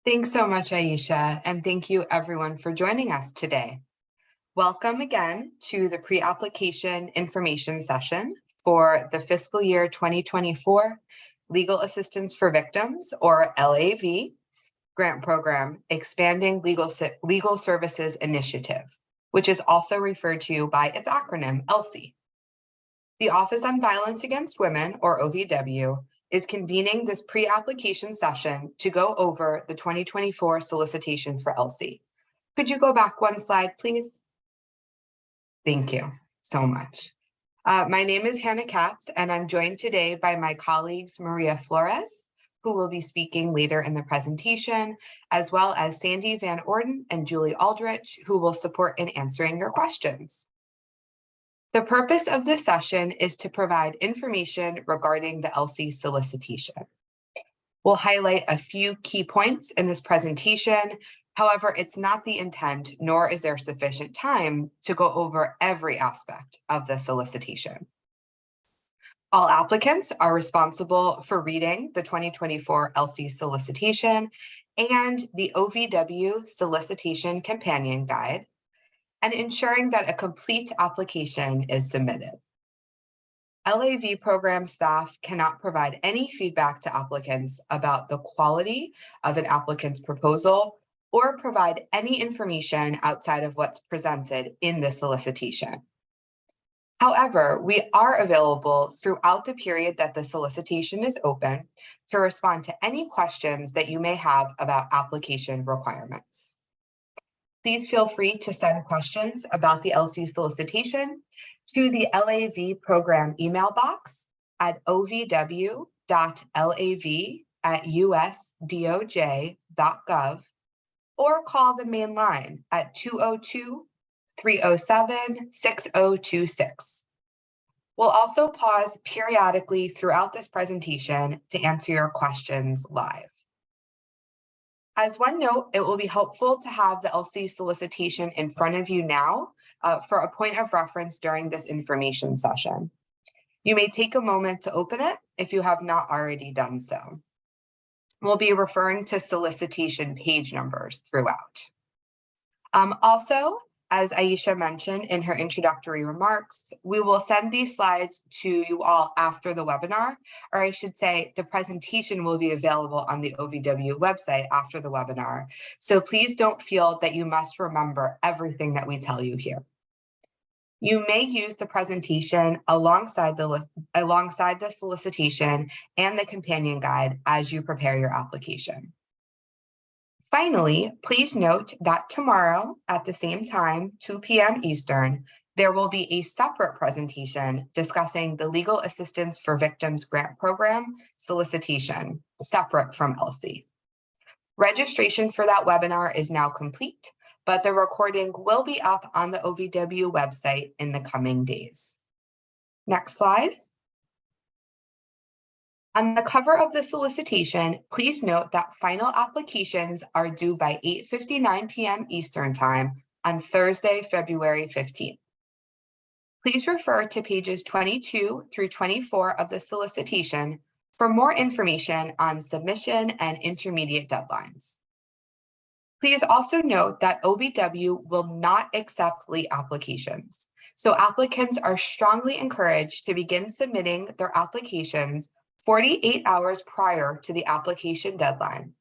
Thanks so much, Aisha, and thank you everyone for joining us today. Welcome again to the pre-application information session for the fiscal year 2024 Legal Assistance for Victims, or LAV, grant program, Expanding Legal Services Initiative, which is also referred to by its acronym, ELSI. The Office on Violence Against Women, or OVW, is convening this pre-application session to go over the 2024 solicitation for ELSI. Could you go back one slide, please? Thank you so much. My name is Hannah Katz, and I'm joined today by my colleagues Maria Flores, who will be speaking later in the presentation, as well as Sandy Van Orden and Julie Aldrich, who will support in answering your questions. The purpose of this session is to provide information regarding the ELSI solicitation. We'll highlight a few key points in this presentation. However, it's not the intent, nor is there sufficient time to go over every aspect of the solicitation. All applicants are responsible for reading the 2024 ELSI solicitation and the OVW Solicitation Companion Guide, and ensuring that a complete application is submitted. LAV program staff cannot provide any feedback to applicants about the quality of an applicant's proposal or provide any information outside of what's presented in the solicitation. However, we are available throughout the period that the solicitation is open to respond to any questions that you may have about application requirements. Please feel free to send questions about the ELSI solicitation to the LAV program email box at ovw.lav@usdoj.gov or call the main line at 202-307-6026. We'll also pause periodically throughout this presentation to answer your questions live. As one note, it will be helpful to have the ELSI solicitation in front of you now for a point of reference during this information session. You may take a moment to open it if you have not already done so. We'll be referring to solicitation page numbers throughout. Also, as Aisha mentioned in her introductory remarks, we will send these slides to you all after the webinar, or I should say the presentation will be available on the OVW website after the webinar. So please don't feel that you must remember everything that we tell you here. You may use the presentation alongside the solicitation and the companion guide as you prepare your application. Finally, please note that tomorrow at the same time, 2 p.m. Eastern, there will be a separate presentation discussing the Legal Assistance for Victims Grant Program solicitation, separate from ELSI. Registration for that webinar is now complete, but the recording will be up on the OVW website in the coming days. Next slide. On the cover of the solicitation, please note that final applications are due by 8:59 p.m. Eastern Time on Thursday, February 15th. Please refer to pages 22 through 24 of the solicitation for more information on submission and intermediate deadlines. Please also note that OVW will not accept late applications, so applicants are strongly encouraged to begin submitting their applications 48 hours prior to the application deadline,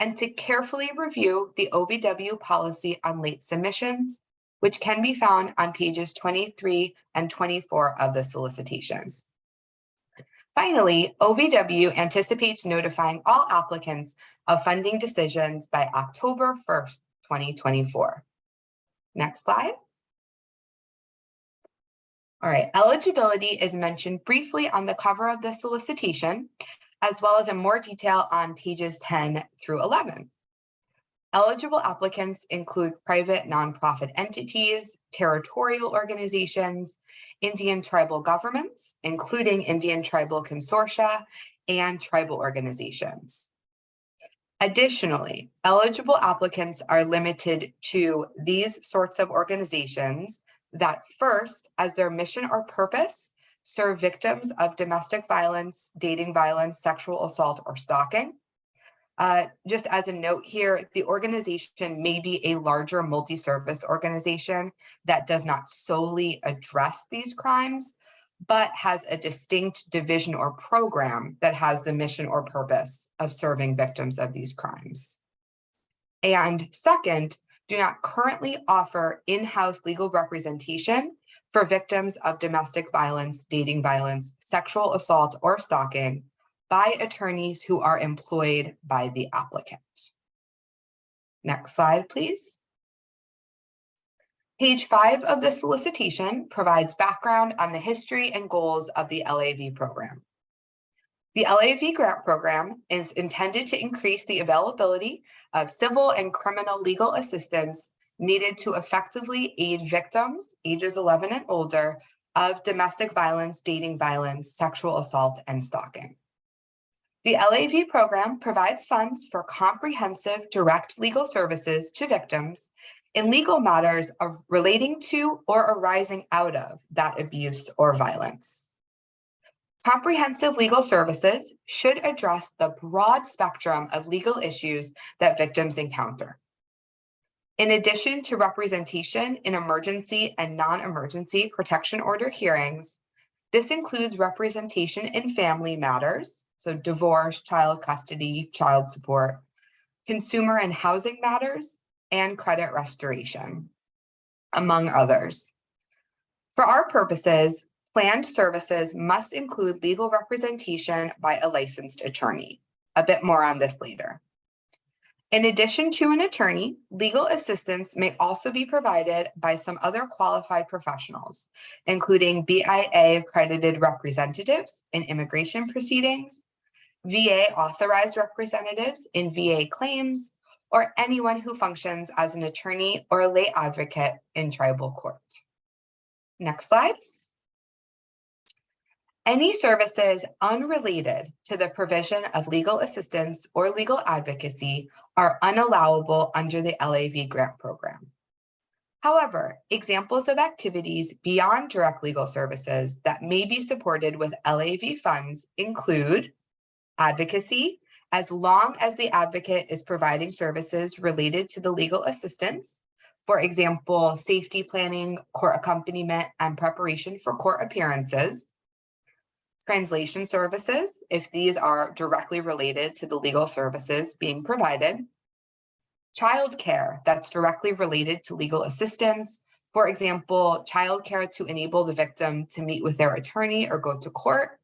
and to carefully review the OVW policy on late submissions, which can be found on pages 23 and 24 of the solicitation. Finally, OVW anticipates notifying all applicants of funding decisions by October 1st, 2024. Next slide. All right, eligibility is mentioned briefly on the cover of the solicitation, as well as in more detail on pages 10 through 11. Eligible applicants include private nonprofit entities, territorial organizations, Indian tribal governments, including Indian tribal consortia, and tribal organizations. Additionally, eligible applicants are limited to these sorts of organizations that first, as their mission or purpose, serve victims of domestic violence, dating violence, sexual assault, or stalking. Just as a note here, the organization may be a larger multi-service organization that does not solely address these crimes, but has a distinct division or program that has the mission or purpose of serving victims of these crimes. And second, do not currently offer in-house legal representation for victims of domestic violence, dating violence, sexual assault, or stalking by attorneys who are employed by the applicant. Next slide, please. Page 5 of the solicitation provides background on the history and goals of the LAV program. The LAV grant program is intended to increase the availability of civil and criminal legal assistance needed to effectively aid victims ages 11 and older of domestic violence, dating violence, sexual assault, and stalking. The LAV program provides funds for comprehensive direct legal services to victims in legal matters of relating to or arising out of that abuse or violence. Comprehensive legal services should address the broad spectrum of legal issues that victims encounter. In addition to representation in emergency and non-emergency protection order hearings, this includes representation in family matters, so divorce, child custody, child support, consumer and housing matters, and credit restoration, among others. For our purposes, planned services must include legal representation by a licensed attorney. A bit more on this later. In addition to an attorney, legal assistance may also be provided by some other qualified professionals, including BIA accredited representatives in immigration proceedings, VA authorized representatives in VA claims, or anyone who functions as an attorney or a lay advocate in tribal court. Next slide. Any services unrelated to the provision of legal assistance or legal advocacy are unallowable under the LAV grant program. However, examples of activities beyond direct legal services that may be supported with LAV funds include advocacy, as long as the advocate is providing services related to the legal assistance, for example, safety planning, court accompaniment, and preparation for court appearances. Translation services, if these are directly related to the legal services being provided. Childcare, that's directly related to legal assistance. For example, childcare to enable the victim to meet with their attorney or go to court.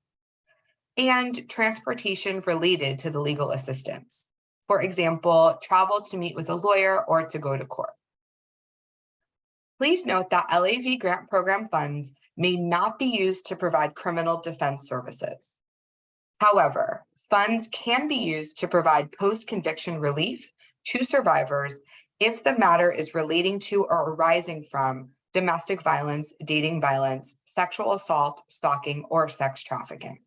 And transportation related to the legal assistance. For example, travel to meet with a lawyer or to go to court. Please note that LAV grant program funds may not be used to provide criminal defense services. However, funds can be used to provide post-conviction relief to survivors if the matter is relating to or arising from domestic violence, dating violence, sexual assault, stalking, or sex trafficking.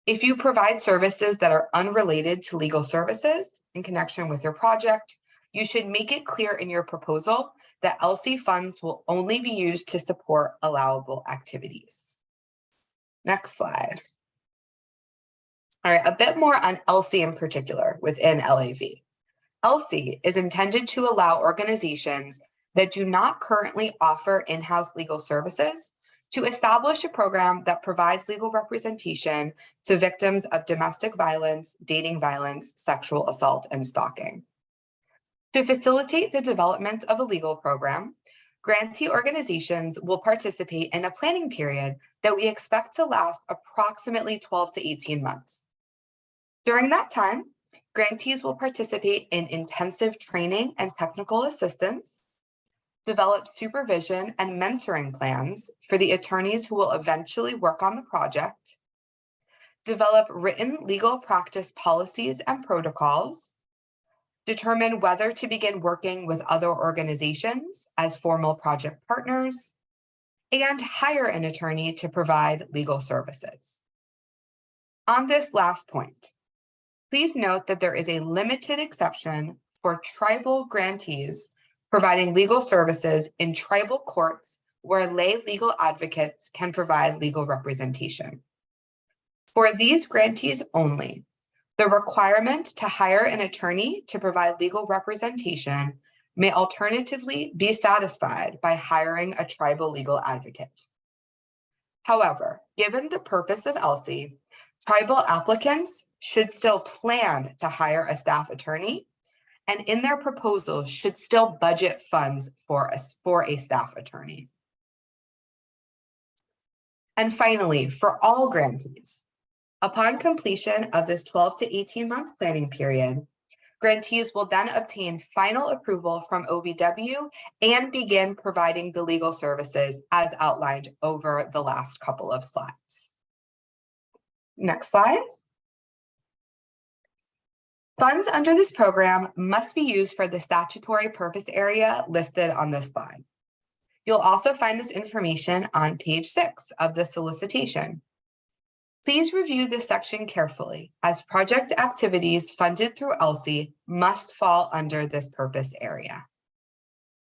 If you provide services that are unrelated to legal services in connection with your project, you should make it clear in your proposal that ELSI funds will only be used to support allowable activities. Next slide. All right, a bit more on ELSI in particular within LAV. ELSI is intended to allow organizations that do not currently offer in-house legal services to establish a program that provides legal representation to victims of domestic violence, dating violence, sexual assault, and stalking. To facilitate the development of a legal program, grantee organizations will participate in a planning period that we expect to last approximately 12 to 18 months. During that time, grantees will participate in intensive training and technical assistance, develop supervision and mentoring plans for the attorneys who will eventually work on the project, develop written legal practice policies and protocols, determine whether to begin working with other organizations as formal project partners, and hire an attorney to provide legal services. On this last point, please note that there is a limited exception for tribal grantees providing legal services in tribal courts where lay legal advocates can provide legal representation. For these grantees only, The requirement to hire an attorney to provide legal representation may alternatively be satisfied by hiring a tribal legal advocate. However, given the purpose of ELSI, tribal applicants should still plan to hire a staff attorney, and in their proposal should still budget funds for a staff attorney. And finally, for all grantees, upon completion of this 12 to 18-month planning period, grantees will then obtain final approval from OVW and begin providing the legal services as outlined over the last couple of slides. Next slide. Funds under this program must be used for the statutory purpose area listed on this slide. You'll also find this information on page 6 of the solicitation. Please review this section carefully, as project activities funded through ELSI must fall under this purpose area.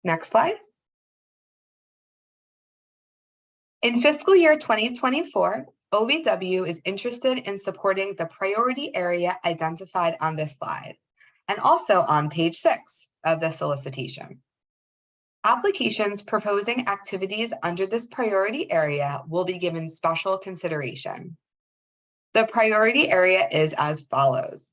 Next slide. In fiscal year 2024, OVW is interested in supporting the priority area identified on this slide, and also on page 6 of the solicitation. Applications proposing activities under this priority area will be given special consideration. The priority area is as follows: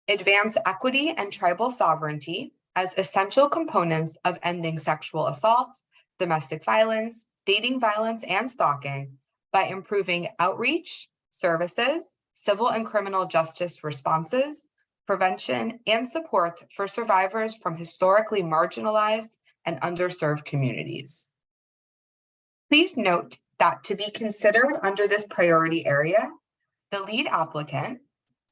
advance equity and tribal sovereignty as essential components of ending sexual assault, domestic violence, dating violence, and stalking by improving outreach, services, civil and criminal justice responses, prevention, and support for survivors from historically marginalized and underserved communities. Please note that to be considered under this priority area, the lead applicant,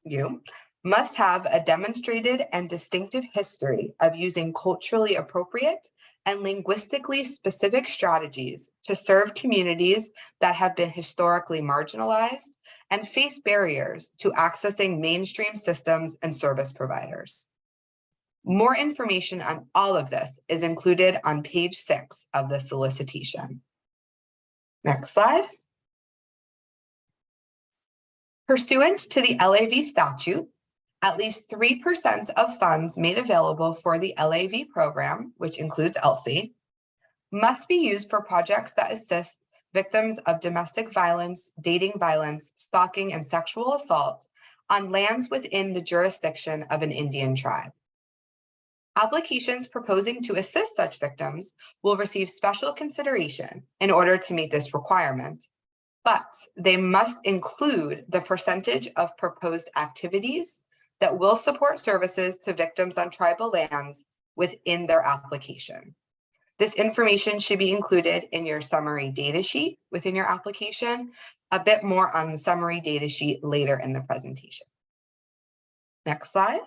you, must have a demonstrated and distinctive history of using culturally appropriate and linguistically specific strategies to serve communities that have been historically marginalized and face barriers to accessing mainstream systems and service providers. More information on all of this is included on page 6 of the solicitation. Next slide. Pursuant to the LAV statute, at least 3% of funds made available for the LAV program, which includes ELSI, must be used for projects that assist victims of domestic violence, dating violence, stalking, and sexual assault on lands within the jurisdiction of an Indian tribe. Applications proposing to assist such victims will receive special consideration in order to meet this requirement, but they must include the percentage of proposed activities that will support services to victims on tribal lands within their application. This information should be included in your summary data sheet within your application. A bit more on the summary data sheet later in the presentation. Next slide.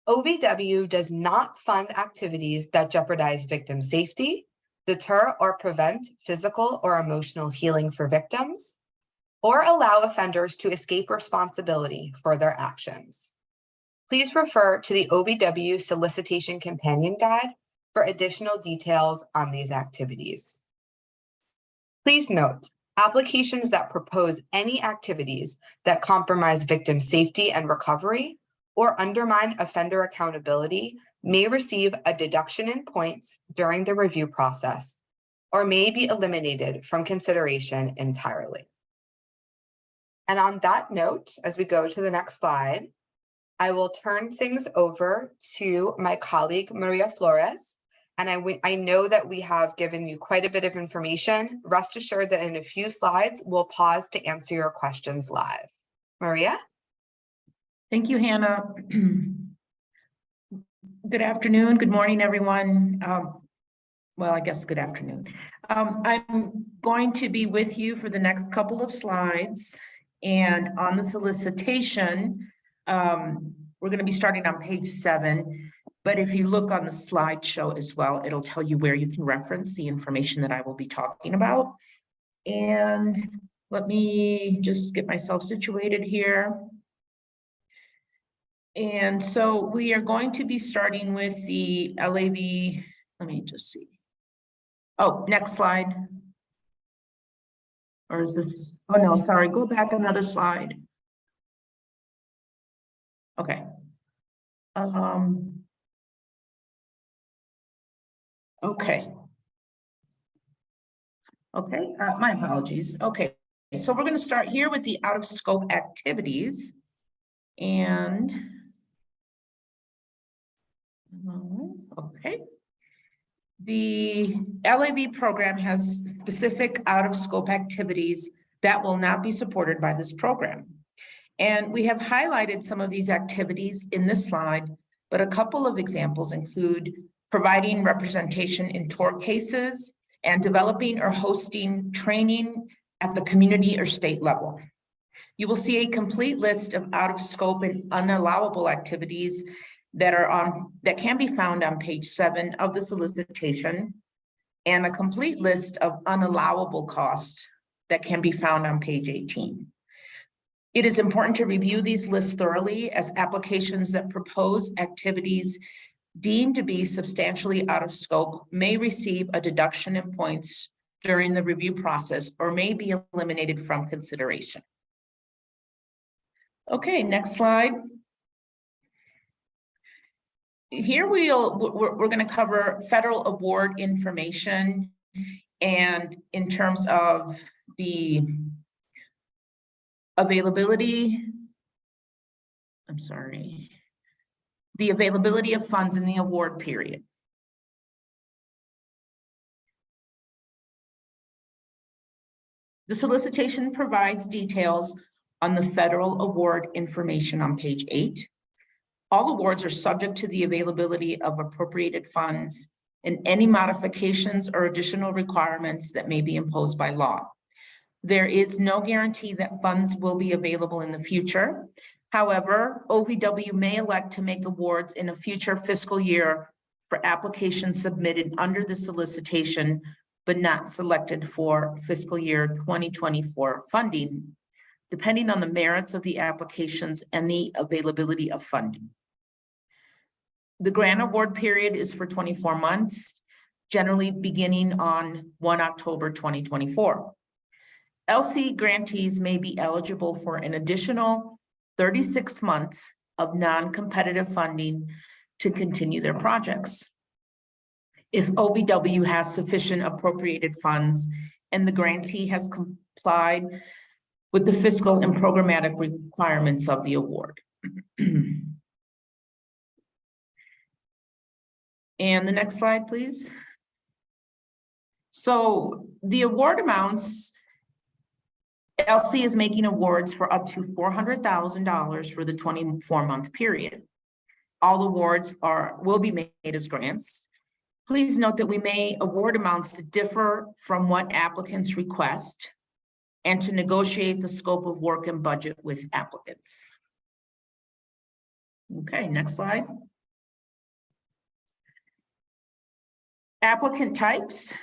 OVW does not fund activities that jeopardize victim safety, deter or prevent physical or emotional healing for victims, or allow offenders to escape responsibility for their actions. Please refer to the OVW Solicitation Companion Guide for additional details on these activities. Please note, applications that propose any activities that compromise victim safety and recovery or undermine offender accountability may receive a deduction in points during the review process or may be eliminated from consideration entirely. And on that note, as we go to the next slide, I will turn things over to my colleague, Maria Flores. And I know that we have given you quite a bit of information. Rest assured that in a few slides, we'll pause to answer your questions live. Maria? Thank you, Hannah. Good afternoon, good morning, everyone. Well, I guess good afternoon. I'm going to be with you for the next couple of slides. And on the solicitation, we're going to be starting on page 7. But if you look on the slideshow as well, it'll tell you where you can reference the information that I will be talking about. And let me just get myself situated here. And so we are going to be starting with the LAV. Let me just see. Oh, next slide. Or is this, oh no, sorry, go back another slide. Okay. Okay. Okay, my apologies. Okay, so we're going to start here with the out of scope activities. And okay. The LAV program has specific out of scope activities that will not be supported by this program. And we have highlighted some of these activities in this slide, but a couple of examples include providing representation in tort cases and developing or hosting training at the community or state level. You will see a complete list of out of scope and unallowable activities that can be found on page 7 of the solicitation, and a complete list of unallowable costs that can be found on page 18. It is important to review these lists thoroughly, as applications that propose activities deemed to be substantially out of scope may receive a deduction in points during the review process or may be eliminated from consideration. Okay, next slide. Here we're going to cover federal award information, and in terms of the availability, the availability of funds in the award period. The solicitation provides details on the federal award information on page 8. All awards are subject to the availability of appropriated funds and any modifications or additional requirements that may be imposed by law. There is no guarantee that funds will be available in the future. However, OVW may elect to make awards in a future fiscal year for applications submitted under the solicitation, but not selected for fiscal year 2024 funding, depending on the merits of the applications and the availability of funding. The grant award period is for 24 months, generally beginning on 1 October 2024. ELSI grantees may be eligible for an additional 36 months of non-competitive funding to continue their projects, if OVW has sufficient appropriated funds and the grantee has complied with the fiscal and programmatic requirements of the award. And the next slide, please. So the award amounts, ELSI is making awards for up to $400,000 for the 24-month period. All awards will be made as grants. Please note that we may award amounts that differ from what applicants request and to negotiate the scope of work and budget with applicants. Okay, next slide. Applicant types.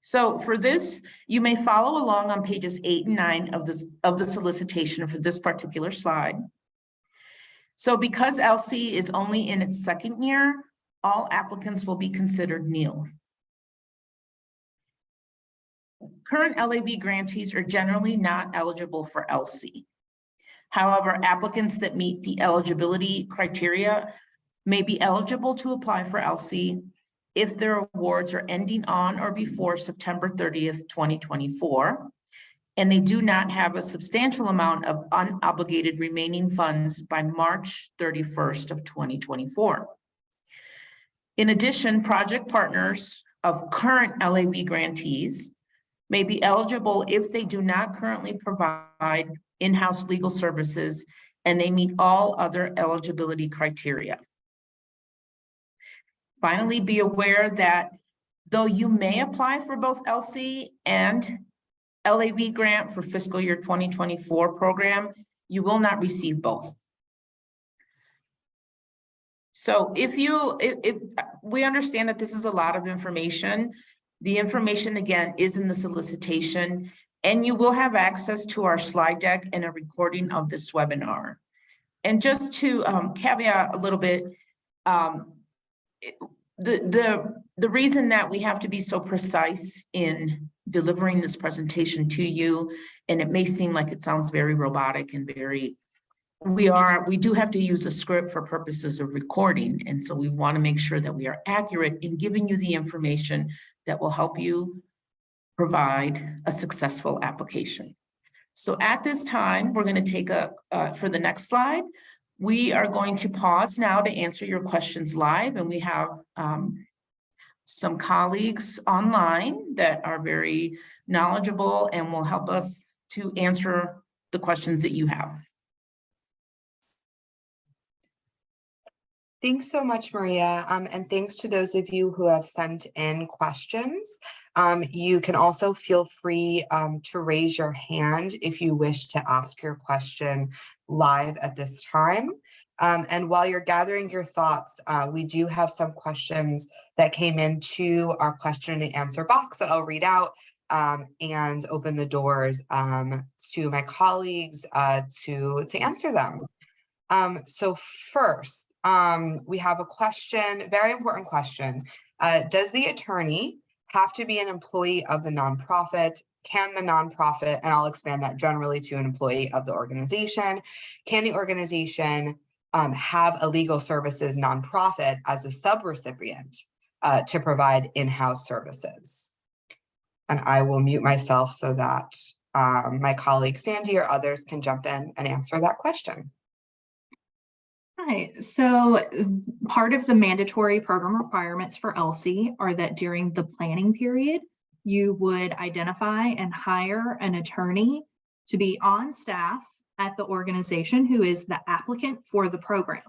So for this, you may follow along on pages 8 and 9 of the solicitation for this particular slide. So because ELSI is only in its second year, all applicants will be considered new. Current LAV grantees are generally not eligible for ELSI. However, applicants that meet the eligibility criteria may be eligible to apply for ELSI if their awards are ending on or before September 30th, 2024, and they do not have a substantial amount of unobligated remaining funds by March 31st of 2024. In addition, project partners of current LAV grantees may be eligible if they do not currently provide in-house legal services and they meet all other eligibility criteria. Finally, be aware that though you may apply for both ELSI and LAV grant for fiscal year 2024 program, you will not receive both. So if we understand that this is a lot of information, the information again is in the solicitation, and you will have access to our slide deck and a recording of this webinar. And just to caveat a little bit, the reason that we have to be so precise in delivering this presentation to you, and it may seem like it sounds very robotic and very, we do have to use a script for purposes of recording, and so we want to make sure that we are accurate in giving you the information that will help you provide a successful application. So at this time, we're going to take for the next slide, we are going to pause now to answer your questions live, and we have some colleagues online that are very knowledgeable and will help us to answer the questions that you have. Thanks so much, Maria, and thanks to those of you who have sent in questions. You can also feel free to raise your hand if you wish to ask your question live at this time. And while you're gathering your thoughts, we do have some questions that came into our question and answer box that I'll read out and open the doors to my colleagues to answer them. So first, we have a question, very important question. Does the attorney have to be an employee of the nonprofit? Can the nonprofit, and I'll expand that generally to an employee of the organization, can the organization have a legal services nonprofit as a subrecipient to provide in-house services? And I will mute myself so that my colleague Sandy or others can jump in and answer that question. Hi, so part of the mandatory program requirements for ELSI are that during the planning period, you would identify and hire an attorney to be on staff at the organization who is the applicant for the program.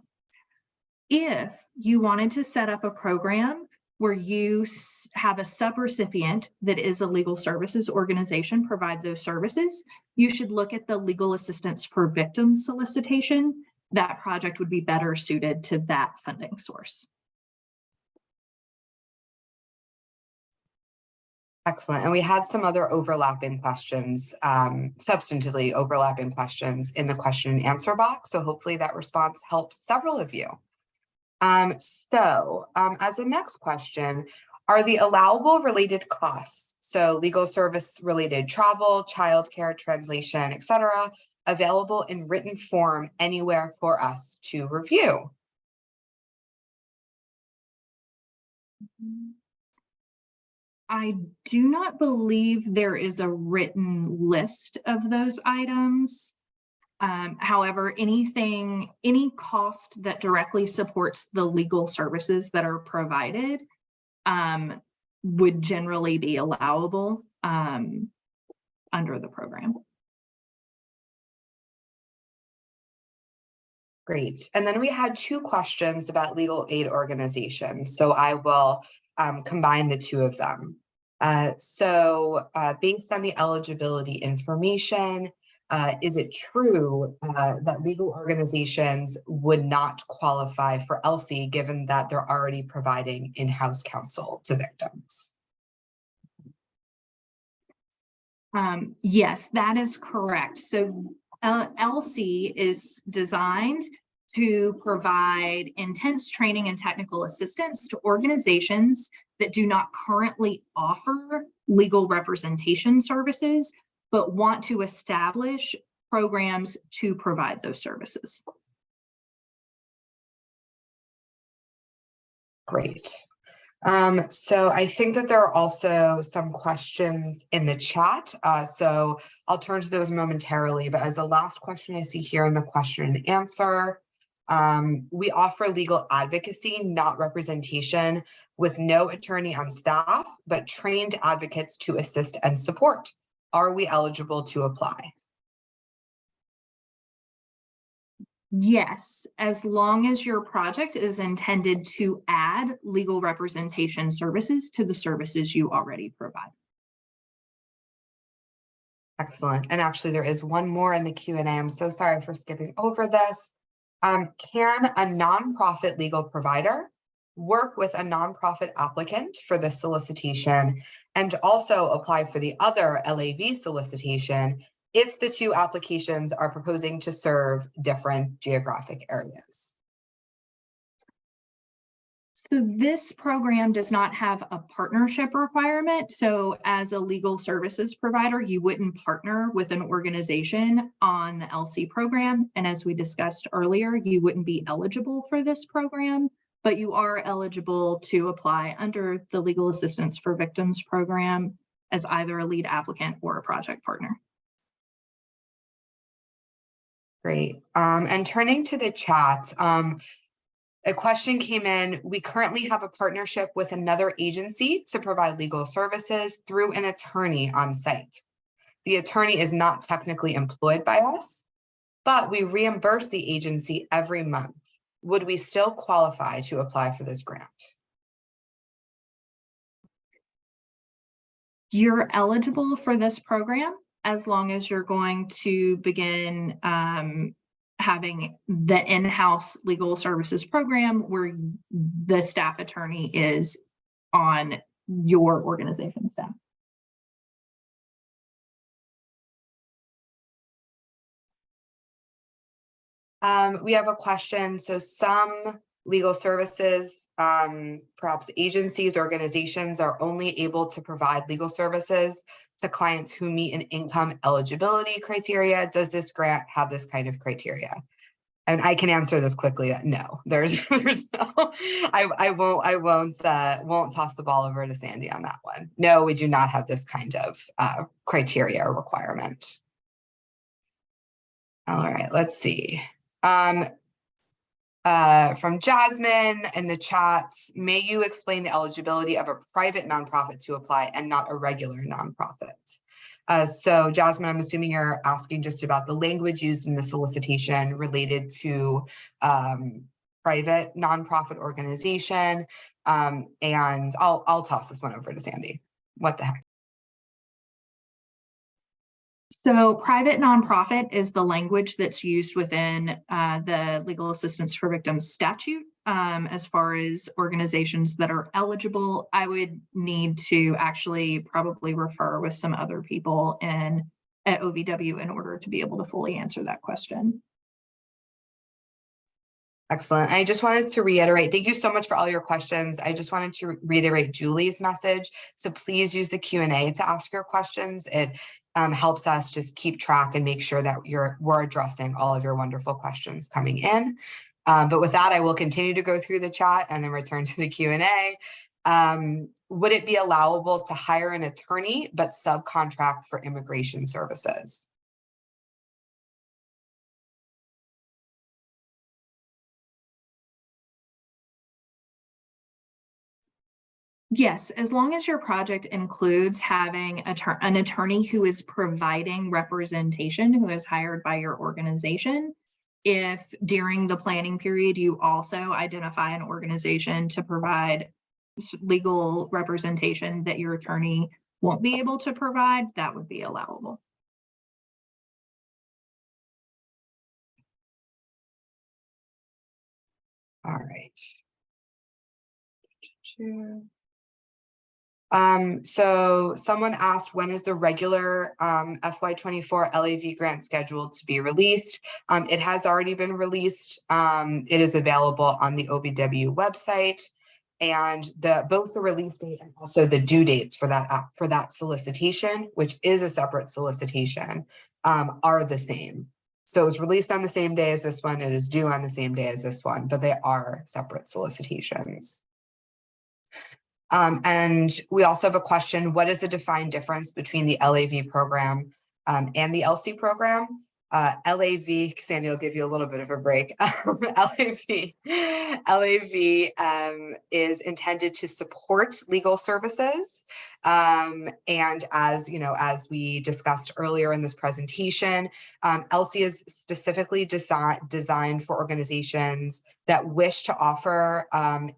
If you wanted to set up a program where you have a subrecipient that is a legal services organization provide those services, you should look at the legal assistance for victims solicitation. That project would be better suited to that funding source. Excellent. And we had some other overlapping questions, substantively overlapping questions in the question and answer box. So hopefully that response helps several of you. As a next question, are the allowable related costs, so legal service related travel, childcare, translation, etc., available in written form anywhere for us to review? I do not believe there is a written list of those items. However, any cost that directly supports the legal services that are provided would generally be allowable under the program. Great. And then we had two questions about legal aid organizations. So I will combine the two of them. Based on the eligibility information, is it true that legal organizations would not qualify for ELSI given that they're already providing in-house counsel to victims? Yes, that is correct. So ELSI is designed to provide intense training and technical assistance to organizations that do not currently offer legal representation services, but want to establish programs to provide those services. Great. So I think that there are also some questions in the chat. So I'll turn to those momentarily, but as the last question I see here in the question and answer, we offer legal advocacy, not representation, with no attorney on staff, but trained advocates to assist and support. Are we eligible to apply? Yes, as long as your project is intended to add legal representation services to the services you already provide. Excellent. And actually there is one more in the Q&A. I'm so sorry for skipping over this. Can a nonprofit legal provider work with a nonprofit applicant for the solicitation and also apply for the other LAV solicitation if the two applications are proposing to serve different geographic areas? So this program does not have a partnership requirement. So as a legal services provider, you wouldn't partner with an organization on the ELSI program. And as we discussed earlier, you wouldn't be eligible for this program, but you are eligible to apply under the Legal Assistance for Victims program as either a lead applicant or a project partner. Great. And turning to the chat, a question came in. We currently have a partnership with another agency to provide legal services through an attorney on site. The attorney is not technically employed by us, but we reimburse the agency every month. Would we still qualify to apply for this grant? You're eligible for this program as long as you're going to begin having the in-house legal services program where the staff attorney is on your organization staff. We have a question. So some legal services, perhaps agencies, organizations are only able to provide legal services to clients who meet an income eligibility criteria. Does this grant have this kind of criteria? And I can answer this quickly that no, there's no, I won't toss the ball over to Sandy on that one. No, we do not have this kind of criteria or requirement. All right, let's see. From Jasmine in the chat, may you explain the eligibility of a private nonprofit to apply and not a regular nonprofit? So Jasmine, I'm assuming you're asking just about the language used in the solicitation related to private nonprofit organization. And I'll toss this one over to Sandy. What the heck? So private nonprofit is the language that's used within the Legal Assistance for Victims statute. As far as organizations that are eligible, I would need to actually probably refer with some other people at OVW in order to be able to fully answer that question. Excellent. I just wanted to reiterate, thank you so much for all your questions. I just wanted to reiterate Julie's message. So please use the Q&A to ask your questions. It helps us just keep track and make sure that we're addressing all of your wonderful questions coming in. But with that, I will continue to go through the chat and then return to the Q&A. Would it be allowable to hire an attorney but subcontract for immigration services? Yes, as long as your project includes having an attorney who is providing representation, who is hired by your organization. If during the planning period, you also identify an organization to provide legal representation that your attorney won't be able to provide, that would be allowable. All right. So someone asked, when is the regular FY24 LAV grant scheduled to be released? It has already been released. It is available on the OVW website, and both the release date and also the due dates for that solicitation, which is a separate solicitation, are the same. So it was released on the same day as this one. It is due on the same day as this one, but they are separate solicitations. And we also have a question, what is the defined difference between the LAV program and the ELSI program? LAV, Sandy will give you a little bit of a break. LAV is intended to support legal services. And as you know, as we discussed earlier in this presentation, ELSI is specifically designed for organizations that wish to offer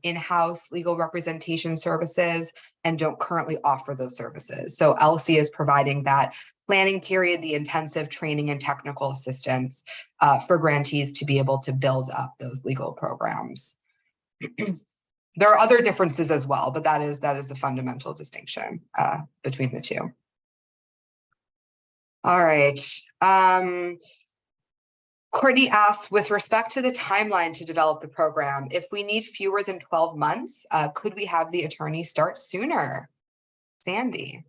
in-house legal representation services and don't currently offer those services. So ELSI is providing that planning period, the intensive training and technical assistance for grantees to be able to build up those legal programs. There are other differences as well, but that is the fundamental distinction between the two. All right. Courtney asks, with respect to the timeline to develop the program, if we need fewer than 12 months, could we have the attorney start sooner? Sandy.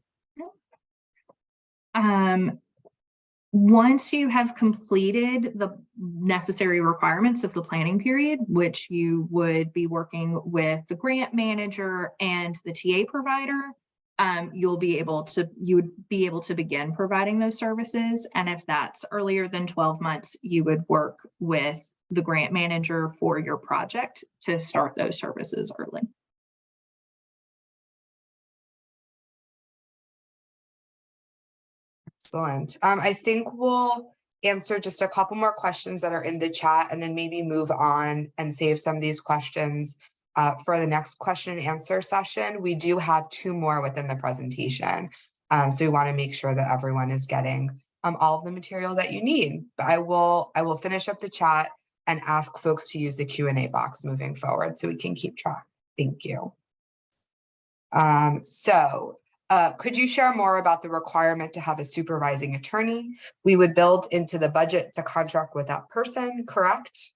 Once you have completed the necessary requirements of the planning period, which you would be working with the grant manager and the TA provider, you would be able to begin providing those services. And if that's earlier than 12 months, you would work with the grant manager for your project to start those services early. Excellent. I think we'll answer just a couple more questions that are in the chat and then maybe move on and save some of these questions for the next question and answer session. We do have 2 more within the presentation. So we want to make sure that everyone is getting all of the material that you need. But I will finish up the chat and ask folks to use the Q&A box moving forward so we can keep track. Thank you. Could you share more about the requirement to have a supervising attorney? We would build into the budget to contract with that person, correct?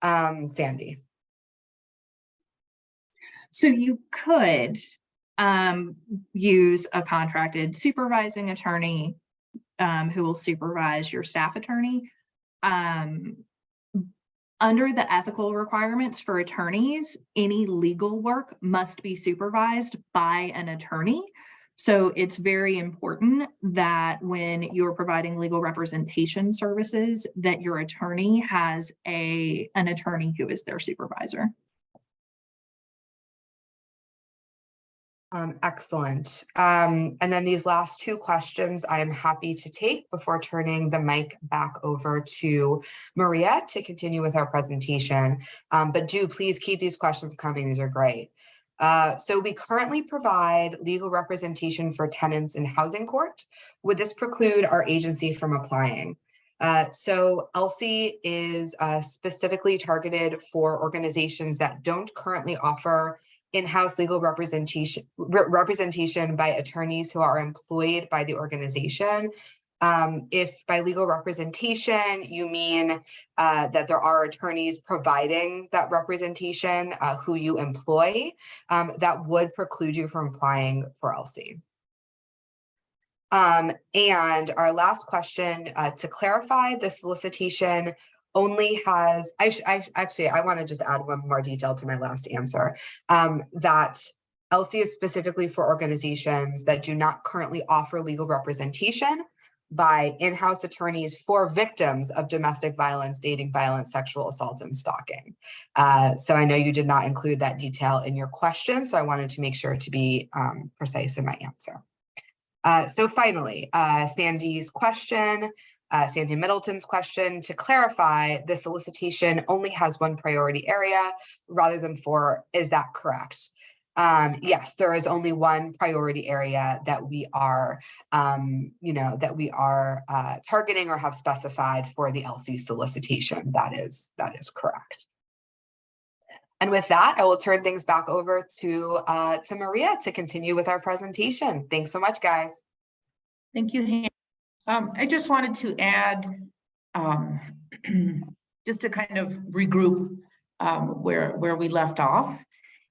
Sandy. So you could use a contracted supervising attorney who will supervise your staff attorney. Under the ethical requirements for attorneys, any legal work must be supervised by an attorney. So it's very important that when you're providing legal representation services, that your attorney has an attorney who is their supervisor. Excellent. And then these last 2 questions I'm happy to take before turning the mic back over to Maria to continue with our presentation. But do please keep these questions coming. These are great. So we currently provide legal representation for tenants in housing court. Would this preclude our agency from applying? So ELSI is specifically targeted for organizations that don't currently offer in-house legal representation by attorneys who are employed by the organization. If by legal representation, you mean that there are attorneys providing that representation who you employ, that would preclude you from applying for ELSI. And our last question, to clarify, the solicitation only has, I want to just add one more detail to my last answer, that ELSI is specifically for organizations that do not currently offer legal representation by in-house attorneys for victims of domestic violence, dating violence, sexual assault, and stalking. So I know you did not include that detail in your question, so I wanted to make sure to be precise in my answer. So finally, Sandy Middleton's question, to clarify, the solicitation only has 1 priority area rather than 4. Is that correct? Yes, there is only 1 priority area that we are, targeting or have specified for the ELSI solicitation. That is correct. And with that, I will turn things back over to Maria to continue with our presentation. Thanks so much, guys. Thank you, Hannah. I just wanted to add, just to kind of regroup where we left off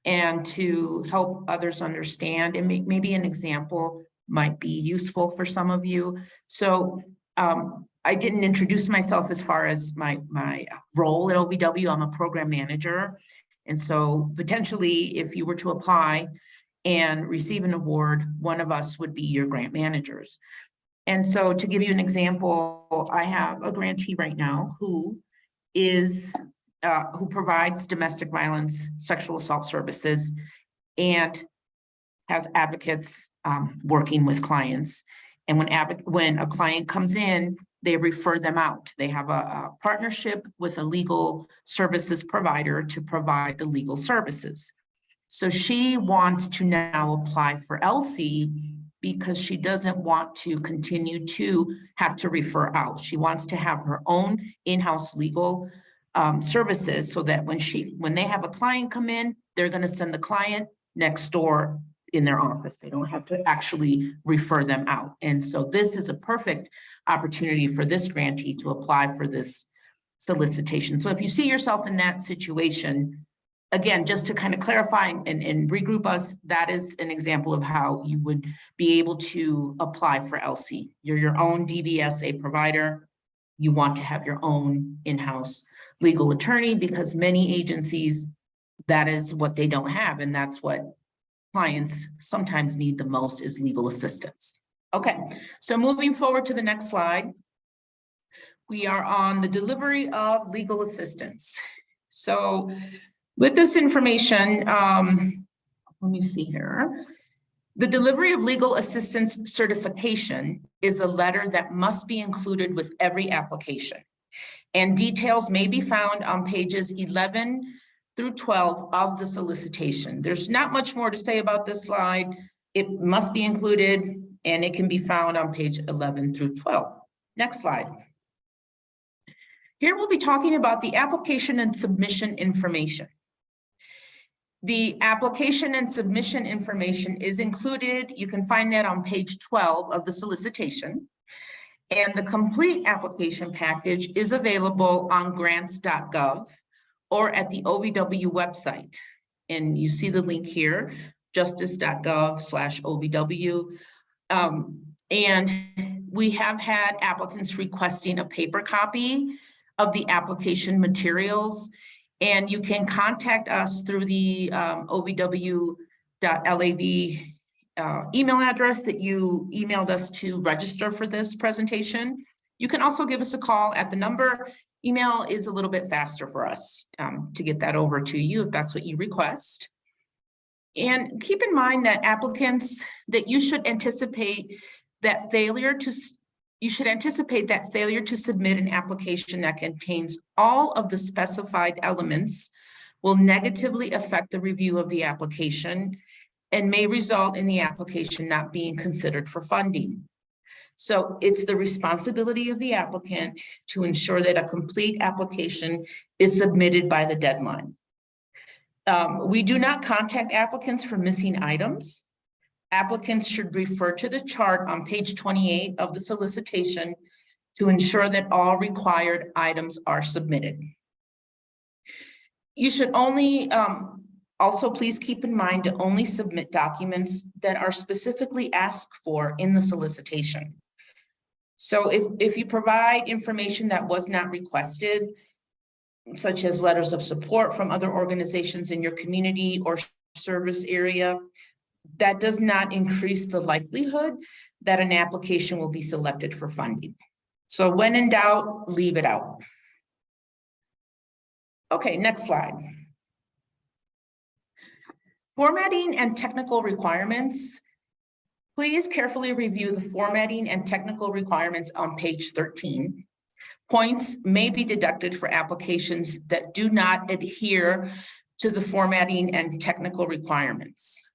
and to help others understand, and maybe an example might be useful for some of you. So I didn't introduce myself as far as my role at OVW. I'm a program manager. And so potentially if you were to apply and receive an award, one of us would be your grant managers. And so to give you an example, I have a grantee right now who provides domestic violence, sexual assault services, and has advocates working with clients. And when a client comes in, they refer them out. They have a partnership with a legal services provider to provide the legal services. So she wants to now apply for ELSI because she doesn't want to continue to have to refer out. She wants to have her own in-house legal services so that when they have a client come in, they're going to send the client next door in their office. They don't have to actually refer them out. And so this is a perfect opportunity for this grantee to apply for this solicitation. So if you see yourself in that situation, again, just to kind of clarify and regroup us, that is an example of how you would be able to apply for ELSI. You're your own DBSA provider. You want to have your own in-house legal attorney because many agencies, that is what they don't have. And that's what clients sometimes need the most is legal assistance. Okay, so moving forward to the next slide. We are on the delivery of legal assistance. So with this information, let me see here. The delivery of legal assistance certification is a letter that must be included with every application. And details may be found on pages 11 through 12 of the solicitation. There's not much more to say about this slide. It must be included and it can be found on page 11 through 12. Next slide. Here we'll be talking about the application and submission information. The application and submission information is included. You can find that on page 12 of the solicitation. And the complete application package is available on grants.gov or at the OVW website. And you see the link here, justice.gov/OVW. And we have had applicants requesting a paper copy of the application materials. And you can contact us through the ovw.lav email address that you emailed us to register for this presentation. You can also give us a call at the number. Email is a little bit faster for us to get that over to you if that's what you request. And keep in mind that applicants, that you should anticipate that failure to submit an application that contains all of the specified elements will negatively affect the review of the application and may result in the application not being considered for funding. So it's the responsibility of the applicant to ensure that a complete application is submitted by the deadline. We do not contact applicants for missing items. Applicants should refer to the chart on page 28 of the solicitation to ensure that all required items are submitted. You should only, also please keep in mind to only submit documents that are specifically asked for in the solicitation. So if you provide information that was not requested, such as letters of support from other organizations in your community or service area, that does not increase the likelihood that an application will be selected for funding. So when in doubt, leave it out. Okay, next slide. Formatting and technical requirements. Please carefully review the formatting and technical requirements on page 13. Points may be deducted for applications that do not adhere to the formatting and technical requirements.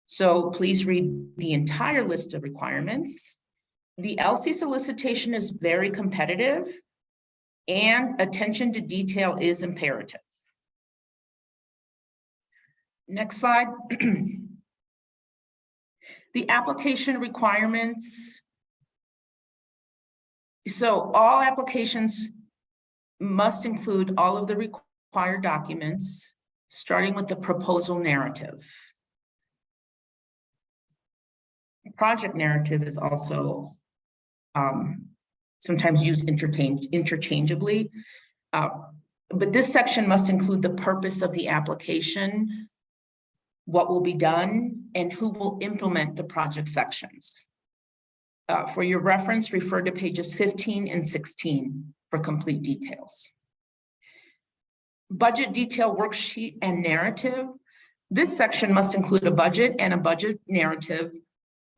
So please read the entire list of requirements. The ELSI solicitation is very competitive and attention to detail is imperative. Next slide. The application requirements. So all applications must include all of the required documents, starting with the proposal narrative. Project narrative is also sometimes used interchangeably, but this section must include the purpose of the application, what will be done, and who will implement the project sections. For your reference, refer to pages 15 and 16 for complete details. Budget detail worksheet and narrative. This section must include a budget and a budget narrative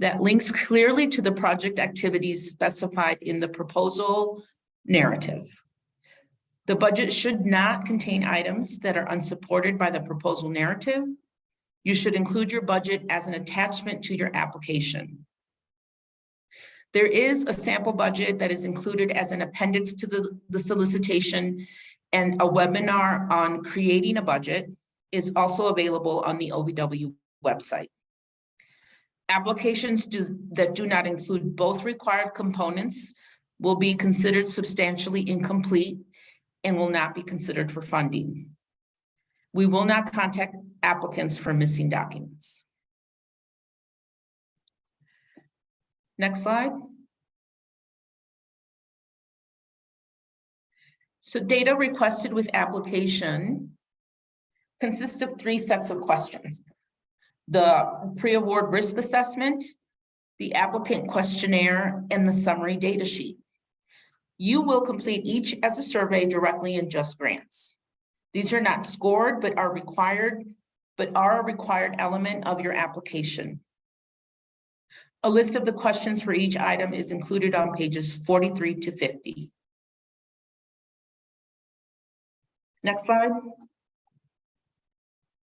that links clearly to the project activities specified in the proposal narrative. The budget should not contain items that are unsupported by the proposal narrative. You should include your budget as an attachment to your application. There is a sample budget that is included as an appendix to the solicitation, and a webinar on creating a budget is also available on the OVW website. Applications that do not include both required components will be considered substantially incomplete and will not be considered for funding. We will not contact applicants for missing documents. Next slide. So data requested with application consists of 3 sets of questions: the pre-award risk assessment, the applicant questionnaire, and the summary data sheet. You will complete each as a survey directly in Just Grants. These are not scored, but are a required element of your application. A list of the questions for each item is included on pages 43 to 50. Next slide.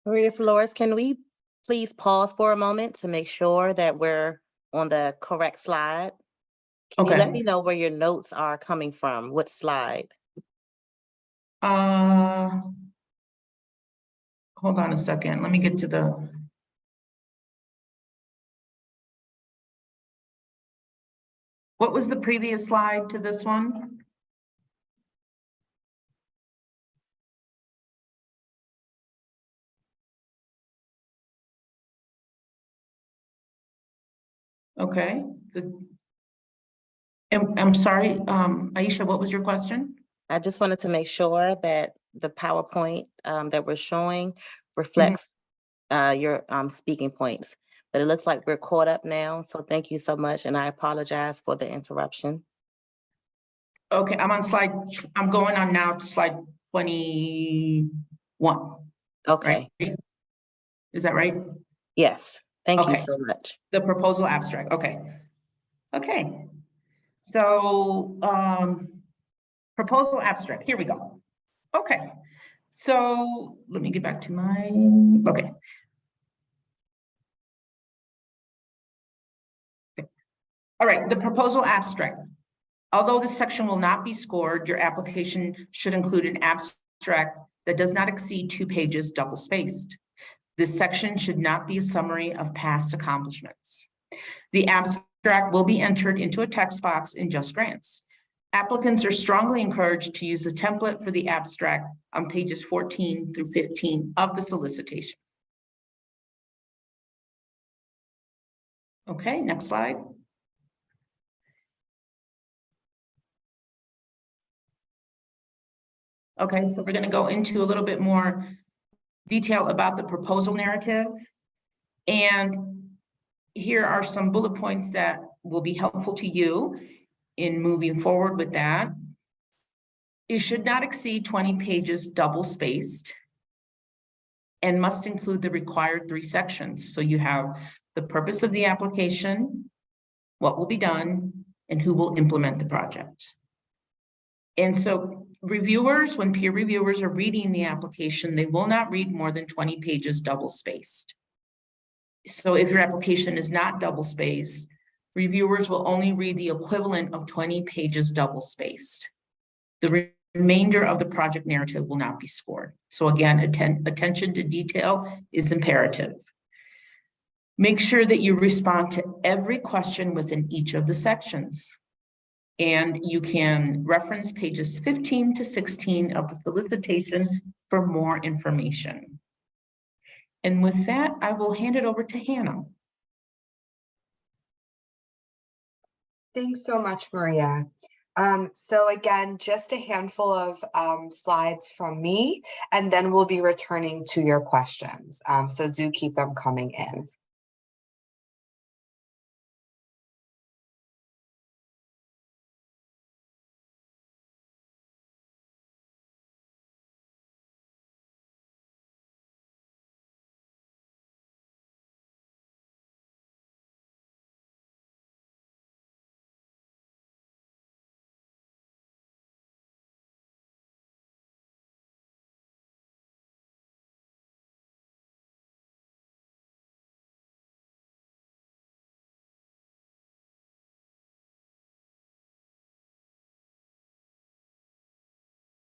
Maria Flores, can we please pause for a moment to make sure that we're on the correct slide? Can you let me know where your notes are coming from? What slide? Hold on a second. Let me get to the. What was the previous slide to this one? Okay. I'm sorry, Aisha, what was your question? I just wanted to make sure that the PowerPoint that we're showing reflects your speaking points. But it looks like we're caught up now, so thank you so much, and I apologize for the interruption. Okay, I'm going on now to slide 21. Okay, Right? Is that right? yes, thank you Okay. so much. The proposal abstract, okay. Okay, so proposal abstract, here we go. Okay, so let me get back to my, okay. All right, the proposal abstract. Although this section will not be scored, your application should include an abstract that does not exceed 2 pages double-spaced. This section should not be a summary of past accomplishments. The abstract will be entered into a text box in Just Grants. Applicants are strongly encouraged to use the template for the abstract on pages 14 through 15 of the solicitation. Okay, next slide. Okay, so we're going to go into a little bit more detail about the proposal narrative. And here are some bullet points that will be helpful to you in moving forward with that. It should not exceed 20 pages double-spaced and must include the required 3 sections. So you have the purpose of the application, what will be done, and who will implement the project. And so reviewers, when peer reviewers are reading the application, they will not read more than 20 pages double-spaced. So if your application is not double-spaced, reviewers will only read the equivalent of 20 pages double-spaced. The remainder of the project narrative will not be scored. So again, attention to detail is imperative. Make sure that you respond to every question within each of the sections. And you can reference pages 15 to 16 of the solicitation for more information. And with that, I will hand it over to Hannah. Thanks so much, Maria. So again, just a handful of slides from me, and then we'll be returning to your questions. So do keep them coming in.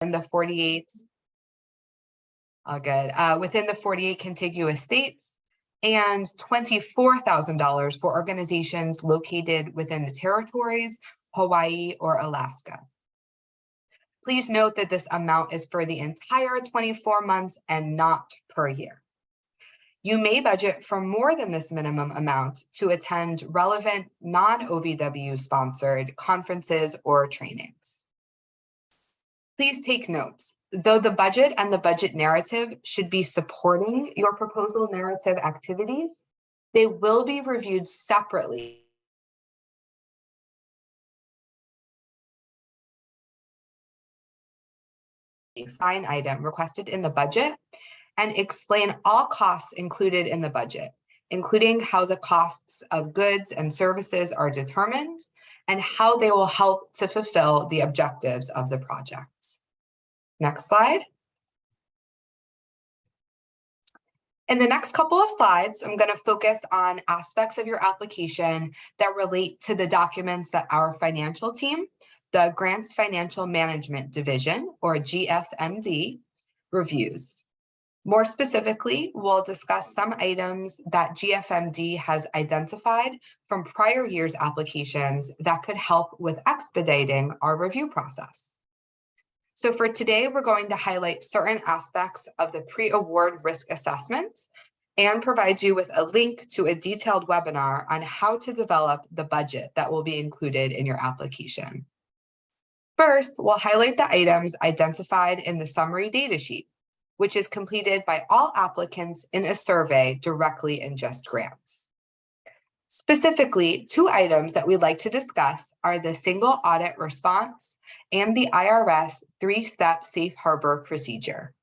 In the 48, all good, within the 48 contiguous states, and $24,000 for organizations located within the territories, Hawaii, or Alaska. Please note that this amount is for the entire 24 months and not per year. You may budget for more than this minimum amount to attend relevant non-OVW sponsored conferences or trainings. Please take notes. Though the budget and the budget narrative should be supporting your proposal narrative activities, they will be reviewed separately line item requested in the budget and explain all costs included in the budget, including how the costs of goods and services are determined and how they will help to fulfill the objectives of the project. Next slide. In the next couple of slides, I'm going to focus on aspects of your application that relate to the documents that our financial team, the Grants Financial Management Division, or GFMD, reviews. More specifically, we'll discuss some items that GFMD has identified from prior year's applications that could help with expediting our review process. So for today, we're going to highlight certain aspects of the pre-award risk assessment and provide you with a link to a detailed webinar on how to develop the budget that will be included in your application. First, we'll highlight the items identified in the summary data sheet, which is completed by all applicants in a survey directly in Just Grants. Specifically, two items that we'd like to discuss are the single audit response and the IRS three-step safe harbor procedure.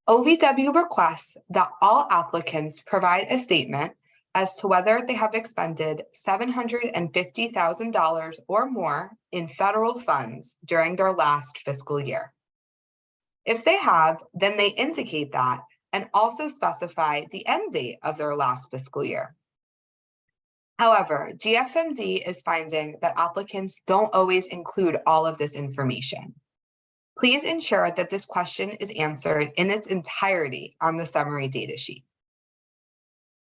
OVW requests that all applicants provide a statement as to whether they have expended $750,000 or more in federal funds during their last fiscal year. If they have, then they indicate that and also specify the end date of their last fiscal year. However, GFMD is finding that applicants don't always include all of this information. Please ensure that this question is answered in its entirety on the summary data sheet.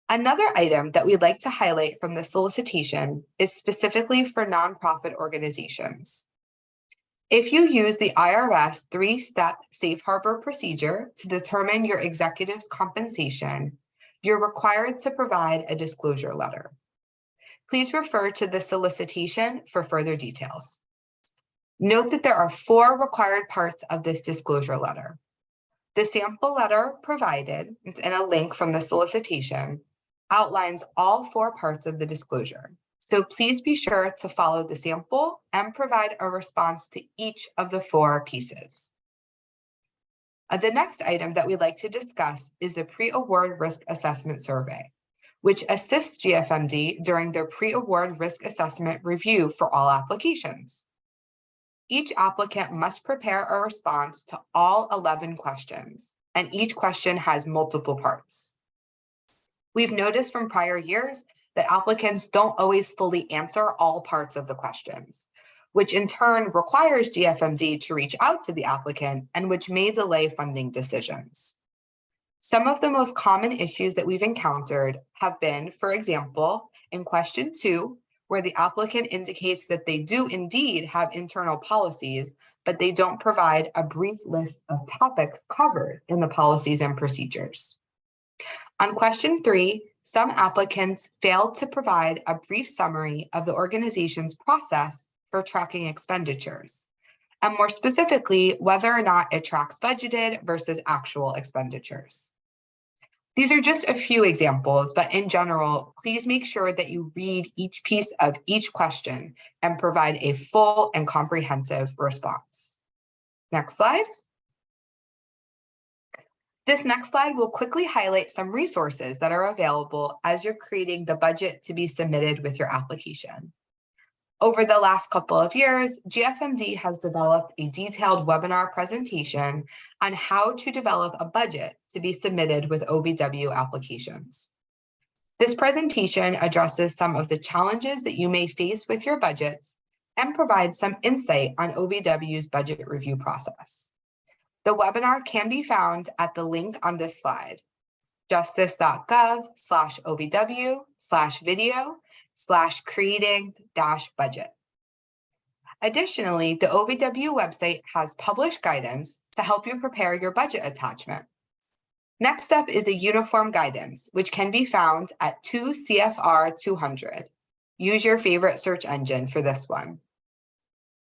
Another item that we'd like to highlight from the solicitation is specifically for nonprofit organizations. If you use the IRS three-step safe harbor procedure to determine your executive's compensation, you're required to provide a disclosure letter. Please refer to the solicitation for further details. Note that there are 4 required parts of this disclosure letter. The sample letter provided, it's in a link from the solicitation, outlines all 4 parts of the disclosure. So please be sure to follow the sample and provide a response to each of the 4 pieces. The next item that we'd like to discuss is the pre-award risk assessment survey, which assists GFMD during their pre-award risk assessment review for all applications. Each applicant must prepare a response to all 11 questions, and each question has multiple parts. We've noticed from prior years that applicants don't always fully answer all parts of the questions, which in turn requires GFMD to reach out to the applicant and which may delay funding decisions. Some of the most common issues that we've encountered have been, for example, in question 2, where the applicant indicates that they do indeed have internal policies, but they don't provide a brief list of topics covered in the policies and procedures. On question 3, some applicants failed to provide a brief summary of the organization's process for tracking expenditures, and more specifically, whether or not it tracks budgeted versus actual expenditures. These are just a few examples, but in general, please make sure that you read each piece of each question and provide a full and comprehensive response. Next slide. This next slide will quickly highlight some resources that are available as you're creating the budget to be submitted with your application. Over the last couple of years, GFMD has developed a detailed webinar presentation on how to develop a budget to be submitted with OVW applications. This presentation addresses some of the challenges that you may face with your budgets and provides some insight on OVW's budget review process. The webinar can be found at the link on this slide, justice.gov/OVW/video/creating-budget. Additionally, the OVW website has published guidance to help you prepare your budget attachment. Next up is the uniform guidance, which can be found at 2 CFR 200. Use your favorite search engine for this one.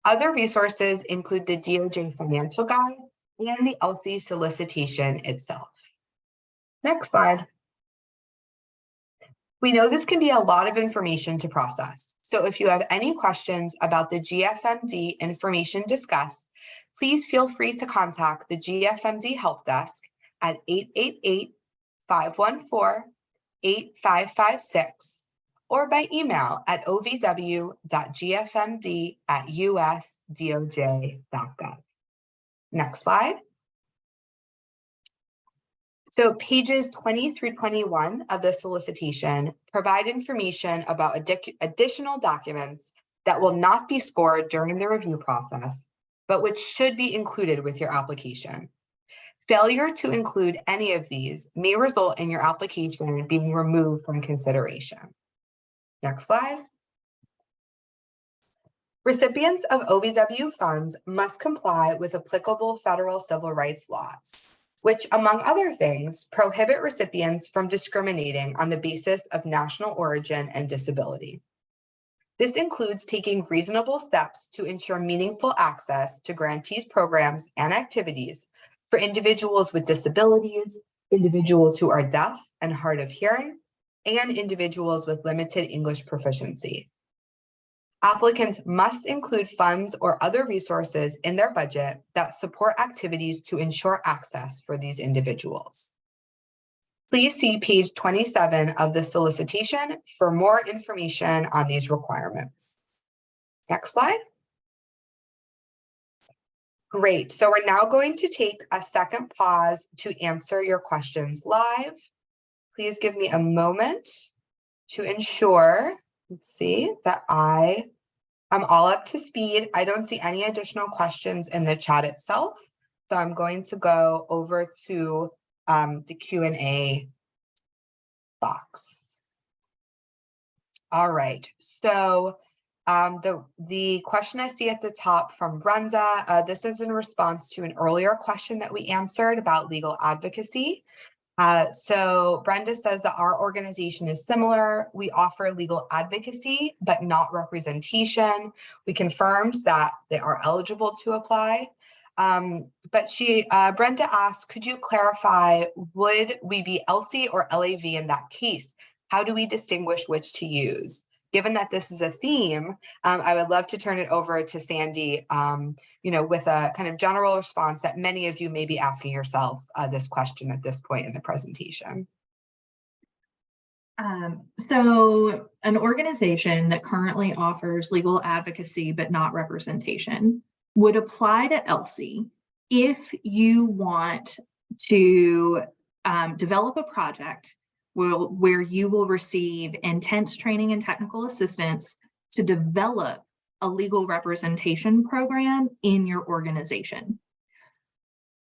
Other resources include the DOJ Financial Guide and the ELSI solicitation itself. Next slide. We know this can be a lot of information to process. So if you have any questions about the GFMD information discussed, please feel free to contact the GFMD help desk at 888-514-8556 or by email at ovw.gfmd@usdoj.gov. Next slide. So pages 20 through 21 of the solicitation provide information about additional documents that will not be scored during the review process, but which should be included with your application. Failure to include any of these may result in your application being removed from consideration. Next slide. Recipients of OVW funds must comply with applicable federal civil rights laws, which, among other things, prohibit recipients from discriminating on the basis of national origin and disability. This includes taking reasonable steps to ensure meaningful access to grantees' programs and activities for individuals with disabilities, individuals who are deaf and hard of hearing, and individuals with limited English proficiency. Applicants must include funds or other resources in their budget that support activities to ensure access for these individuals. Please see page 27 of the solicitation for more information on these requirements. Next slide. Great, so we're now going to take a second pause to answer your questions live. Please give me a moment to ensure, let's see, that I'm all up to speed. I don't see any additional questions in the chat itself. So I'm going to go over to the Q&A box. All right, so the question I see at the top from Brenda, this is in response to an earlier question that we answered about legal advocacy. So Brenda says that our organization is similar. We offer legal advocacy, but not representation. We confirmed that they are eligible to apply. But Brenda asked, could you clarify, would we be ELSI or LAV in that case? How do we distinguish which to use? Given that this is a theme, I would love to turn it over to Sandy, with a kind of general response that many of you may be asking yourself this question at this point in the presentation. So an organization that currently offers legal advocacy but not representation would apply to ELSI if you want to develop a project where you will receive intense training and technical assistance to develop a legal representation program in your organization.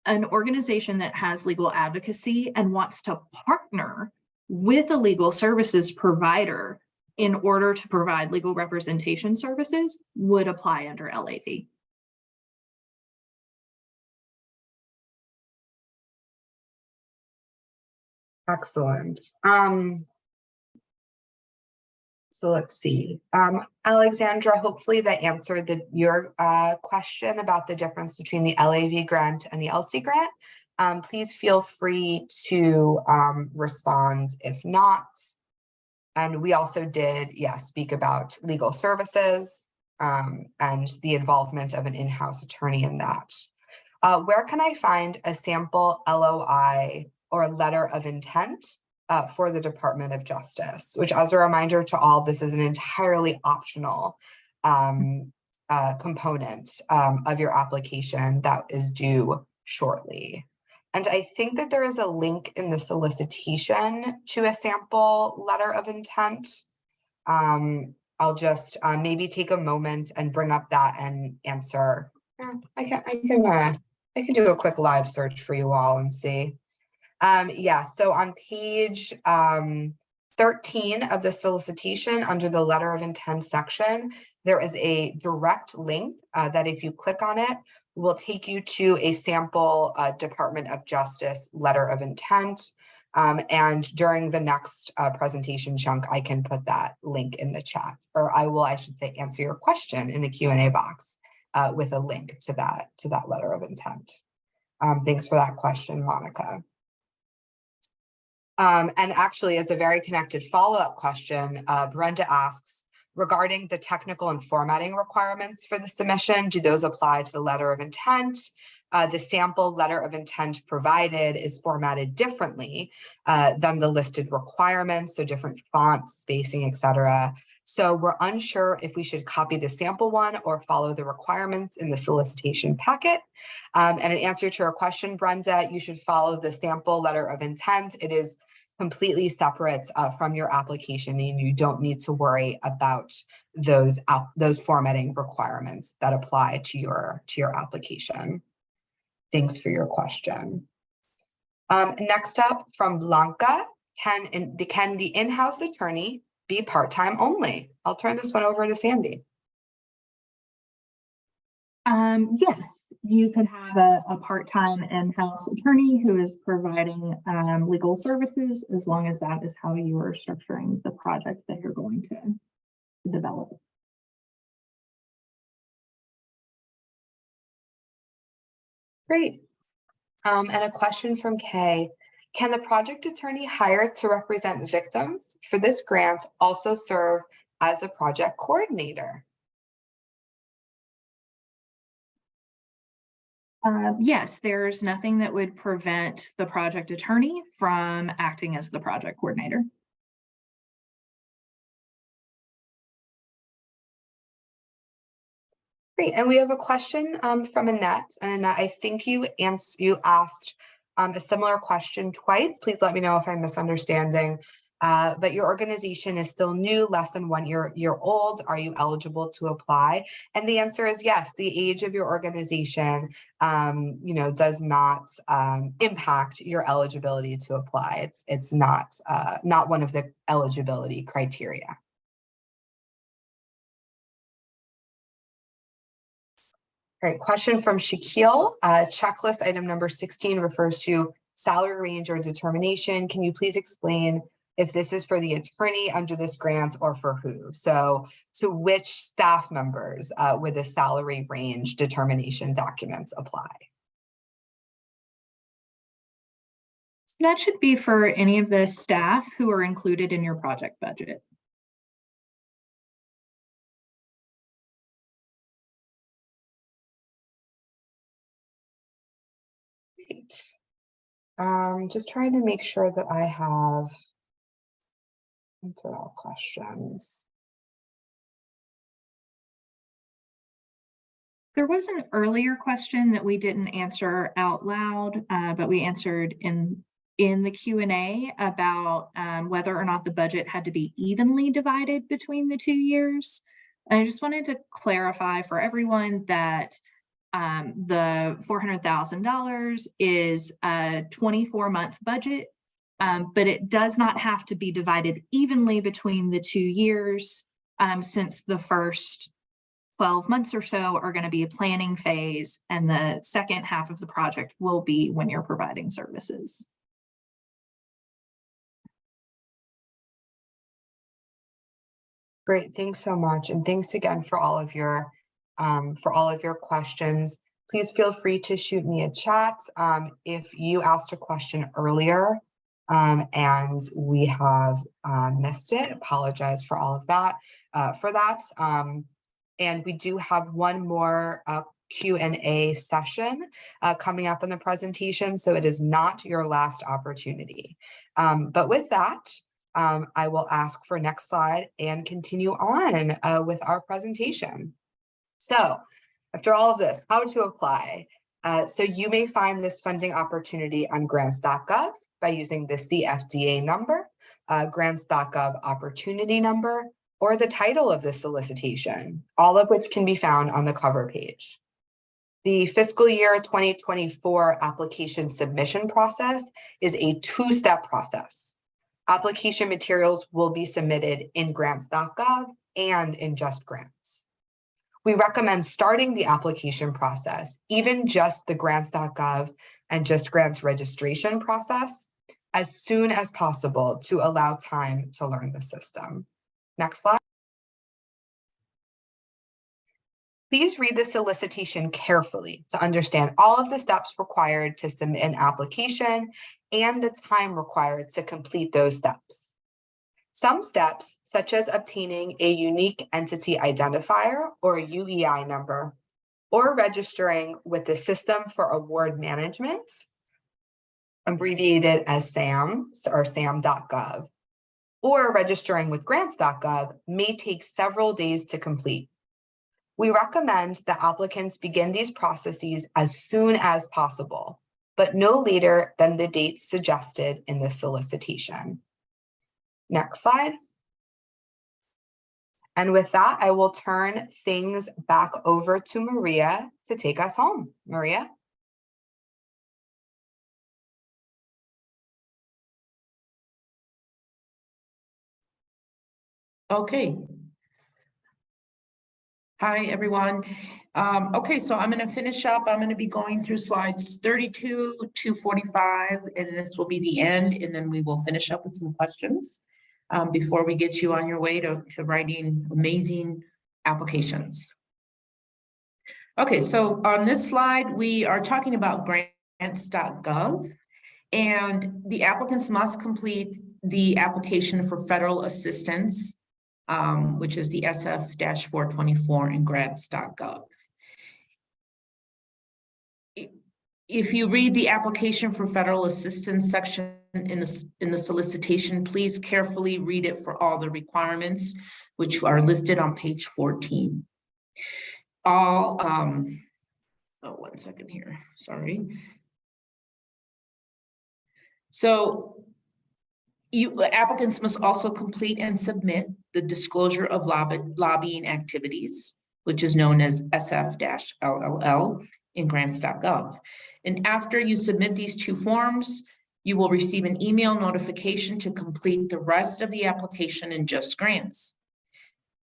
An organization that has legal advocacy and wants to partner with a legal services provider in order to provide legal representation services would apply under LAV. Excellent. So let's see. Alexandra, hopefully that answered your question about the difference between the LAV grant and the ELSI grant. Please feel free to respond if not. And we also did, speak about legal services and the involvement of an in-house attorney in that. Where can I find a sample LOI or letter of intent for the Department of Justice, which, as a reminder to all, this is an entirely optional component of your application that is due shortly. And I think that there is a link in the solicitation to a sample letter of intent. I'll just maybe take a moment and bring up that and answer. I can do a quick live search for you all and see. So on page 13 of the solicitation under the letter of intent section, there is a direct link that if you click on it, will take you to a sample Department of Justice letter of intent. And during the next presentation chunk, I can put that link in the chat, or I should say, answer your question in the Q&A box with a link to that letter of intent. Thanks for that question, Monica. And actually, as a very connected follow-up question, Brenda asks, regarding the technical and formatting requirements for the submission, do those apply to the letter of intent? The sample letter of intent provided is formatted differently than the listed requirements, so different fonts, spacing, etc. So we're unsure if we should copy the sample one or follow the requirements in the solicitation packet. And in answer to your question, Brenda, you should follow the sample letter of intent. It is completely separate from your application, and you don't need to worry about those formatting requirements that apply to your application. Thanks for your question. Next up from Blanca, can the in-house attorney be part-time only? I'll turn this one over to Sandy. Yes, you could have a part-time in-house attorney who is providing legal services, as long as that is how you are structuring the project that you're going to develop. Great. And a question from Kay. Can the project attorney hired to represent victims for this grant also serve as a project coordinator? Yes, there's nothing that would prevent the project attorney from acting as the project coordinator. Great, and we have a question from Annette. And Annette, I think you asked a similar question twice. Please let me know if I'm misunderstanding. But your organization is still new, less than 1 year old. Are you eligible to apply? And the answer is yes. The age of your organization, does not impact your eligibility to apply. It's not one of the eligibility criteria. Great, question from Shaquille. Checklist item number 16 refers to salary range or determination. Can you please explain if this is for the attorney under this grant or for who? So to which staff members would the salary range determination documents apply? So that should be for any of the staff who are included in your project budget. Great. Just trying to make sure that I have answered all questions. There was an earlier question that we didn't answer out loud, but we answered in the Q&A about whether or not the budget had to be evenly divided between the 2 years. And I just wanted to clarify for everyone that the $400,000 is a 24-month budget, but it does not have to be divided evenly between the 2 years, since the first 12 months or so are going to be a planning phase, and the second half of the project will be when you're providing services. Great, thanks so much, and thanks again for all of your questions. Please feel free to shoot me a chat if you asked a question earlier and we have missed it. Apologize for all of that. And we do have one more Q&A session coming up in the presentation, so it is not your last opportunity. But with that, I will ask for next slide and continue on with our presentation. So after all of this, how to apply? So you may find this funding opportunity on grants.gov by using the CFDA number, grants.gov opportunity number, or the title of the solicitation, all of which can be found on the cover page. The fiscal year 2024 application submission process is a two-step process. Application materials will be submitted in grants.gov and in Just Grants. We recommend starting the application process, even just the grants.gov and just grants registration process, as soon as possible to allow time to learn the system. Next slide. Please read the solicitation carefully to understand all of the steps required to submit an application and the time required to complete those steps. Some steps, such as obtaining a unique entity identifier or UEI number, or registering with the System for Award Management, abbreviated as SAM or sam.gov, or registering with grants.gov, may take several days to complete. We recommend that applicants begin these processes as soon as possible, but no later than the dates suggested in the solicitation. Next slide. And with that, I will turn things back over to Maria to take us home. Maria? Okay. Hi, everyone. Okay, so I'm going to finish up. I'm going to be going through slides 32 to 45, and this will be the end, and then we will finish up with some questions before we get you on your way to writing amazing applications. Okay, so on this slide, we are talking about grants.gov, and the applicants must complete the application for federal assistance, which is the SF-424 in grants.gov. If you read the application for federal assistance section in the solicitation, please carefully read it for all the requirements, which are listed on page 14. All, oh, 1 second here, sorry. So applicants must also complete and submit the disclosure of lobbying activities, which is known as SF-LLL in grants.gov. And after you submit these two forms, you will receive an email notification to complete the rest of the application in Just Grants.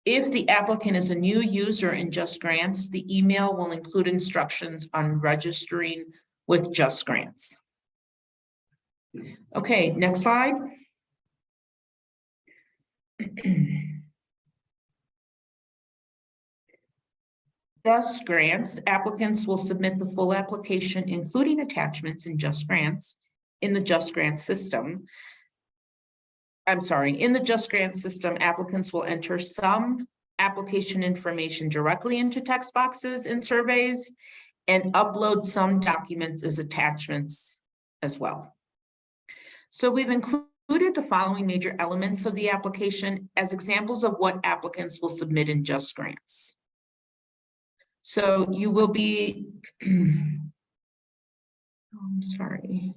If the applicant is a new user in Just Grants, the email will include instructions on registering with Just Grants. Okay, next slide. Just Grants, applicants will submit the full application, including attachments in Just Grants, in the Just Grants system. I'm sorry, in the Just Grants system, applicants will enter some application information directly into text boxes and surveys and upload some documents as attachments as well. So we've included the following major elements of the application as examples of what applicants will submit in Just Grants. So you will be, I'm sorry.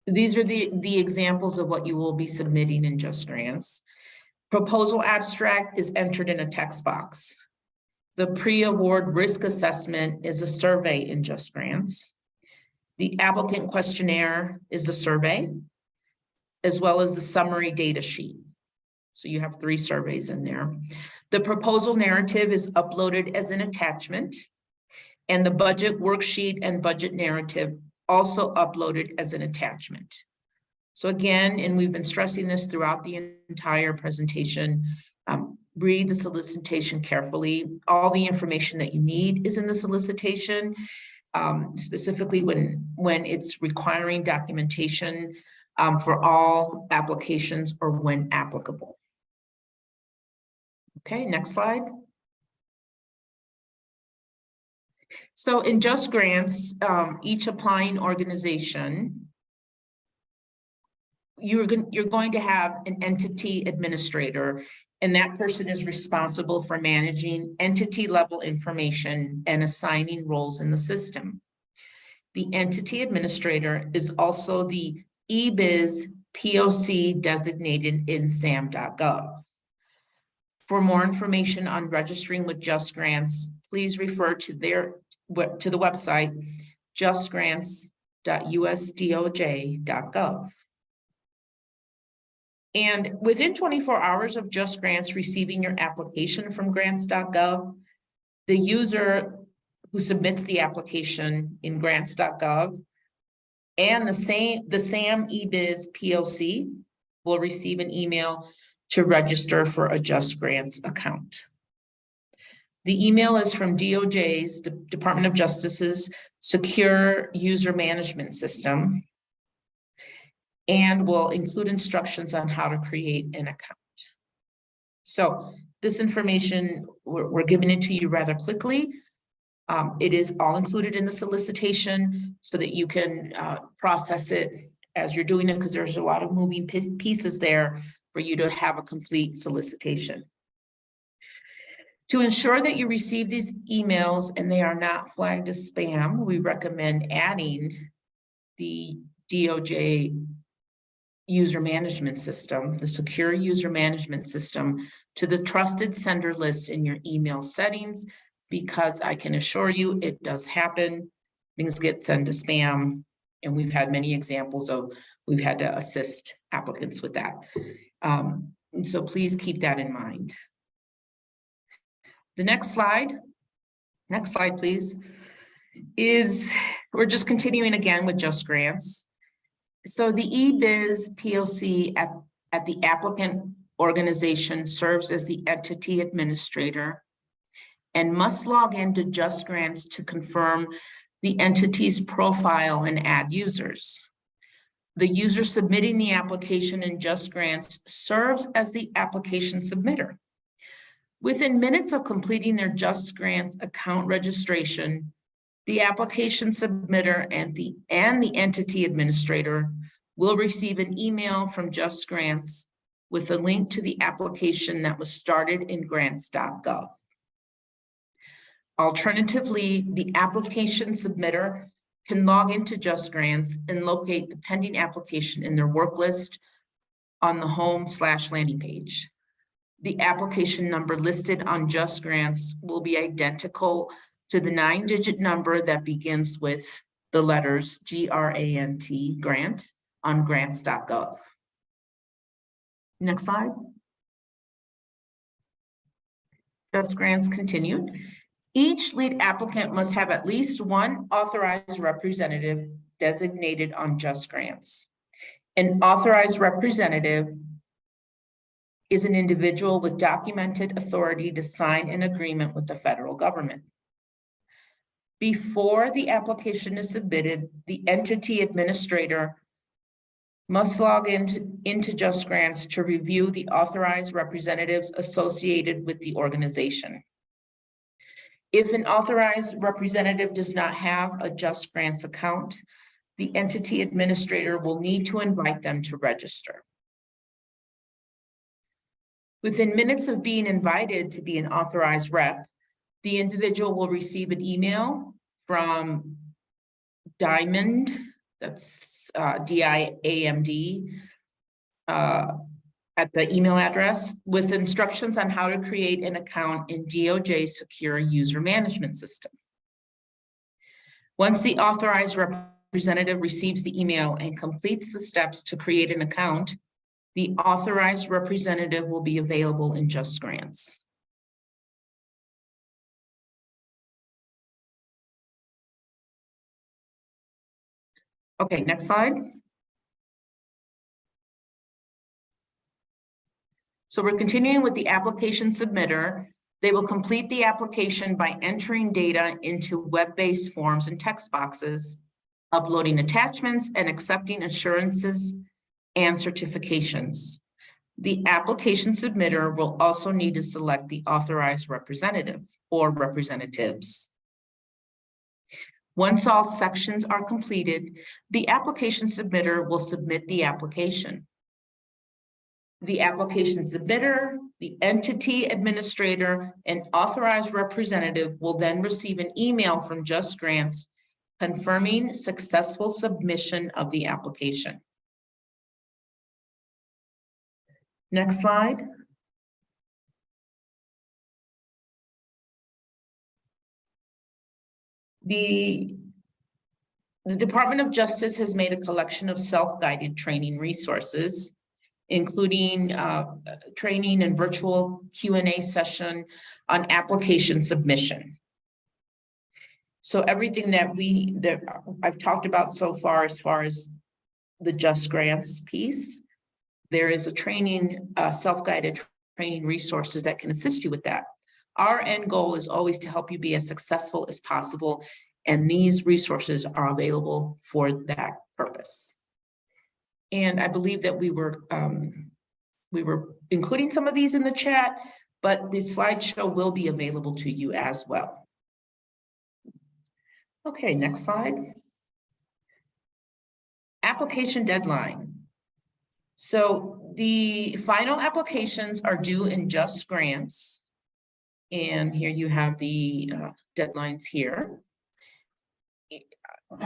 These are the examples of what you will be submitting in Just Grants. Proposal abstract is entered in a text box. The pre-award risk assessment is a survey in Just Grants. The applicant questionnaire is a survey, as well as the summary data sheet. So you have 3 surveys in there. The proposal narrative is uploaded as an attachment, and the budget worksheet and budget narrative also uploaded as an attachment. So again, and we've been stressing this throughout the entire presentation, read the solicitation carefully. All the information that you need is in the solicitation, specifically when it's requiring documentation for all applications or when applicable. Okay, next slide. So in Just Grants, each applying organization, you're going to have an entity administrator, and that person is responsible for managing entity level information and assigning roles in the system. The entity administrator is also the eBiz POC designated in sam.gov. For more information on registering with Just Grants, please refer to the website justgrants.usdoj.gov. And within 24 hours of Just Grants receiving your application from grants.gov, the user who submits the application in grants.gov and the SAM eBiz POC will receive an email to register for a Just Grants account. The email is from DOJ's, Department of Justice's Secure User Management System, and will include instructions on how to create an account. So this information, we're giving it to you rather quickly. It is all included in the solicitation so that you can process it as you're doing it, because there's a lot of moving pieces there for you to have a complete solicitation. To ensure that you receive these emails and they are not flagged as spam, we recommend adding the DOJ user management system, the secure user management system, to the trusted sender list in your email settings, because I can assure you it does happen. Things get sent to spam, and we've had many examples of we've had to assist applicants with that. And so please keep that in mind. The next slide, please, is we're just continuing again with Just Grants. So the eBiz POC at the applicant organization serves as the entity administrator and must log into Just Grants to confirm the entity's profile and add users. The user submitting the application in Just Grants serves as the application submitter. Within minutes of completing their Just Grants account registration, the application submitter and the entity administrator will receive an email from Just Grants with a link to the application that was started in grants.gov. Alternatively, the application submitter can log into Just Grants and locate the pending application in their work list on the home/landing page. The application number listed on Just Grants will be identical to the 9-digit number that begins with the letters GRANT, grant, on grants.gov. Next slide. Just Grants continued. Each lead applicant must have at least one authorized representative designated on Just Grants. An authorized representative is an individual with documented authority to sign an agreement with the federal government. Before the application is submitted, the entity administrator must log into Just Grants to review the authorized representatives associated with the organization. If an authorized representative does not have a Just Grants account, the entity administrator will need to invite them to register. Within minutes of being invited to be an authorized rep, the individual will receive an email from Diamond, that's DIAMD, at the email address with instructions on how to create an account in DOJ's Secure User Management System. Once the authorized representative receives the email and completes the steps to create an account, the authorized representative will be available in Just Grants. Okay, next slide. So we're continuing with the application submitter. They will complete the application by entering data into web-based forms and text boxes, uploading attachments, and accepting assurances and certifications. The application submitter will also need to select the authorized representative or representatives. Once all sections are completed, the application submitter will submit the application. The application submitter, the entity administrator, and authorized representative will then receive an email from Just Grants confirming successful submission of the application. Next slide. The Department of Justice has made a collection of self-guided training resources, including training and virtual Q&A session on application submission. So everything that I've talked about so far as the Just Grants piece, there is a training, self-guided training resources that can assist you with that. Our end goal is always to help you be as successful as possible, and these resources are available for that purpose. And I believe that we were including some of these in the chat, but the slideshow will be available to you as well. Okay, next slide. Application deadline. So the final applications are due in Just Grants. And here you have the deadlines here.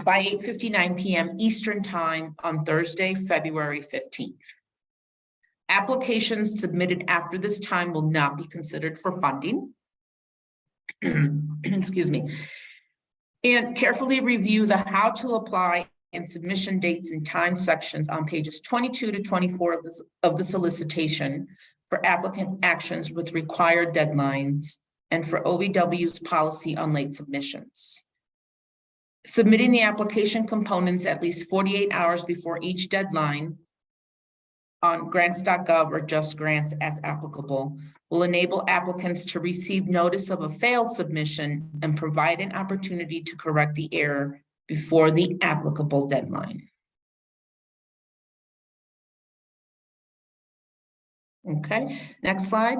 By 8:59 p.m. Eastern Time on Thursday, February 15th. Applications submitted after this time will not be considered for funding. Excuse me. And carefully review the how to apply and submission dates and time sections on pages 22 to 24 of the solicitation for applicant actions with required deadlines and for OVW's policy on late submissions. Submitting the application components at least 48 hours before each deadline on grants.gov or Just Grants as applicable will enable applicants to receive notice of a failed submission and provide an opportunity to correct the error before the applicable deadline. Okay, next slide.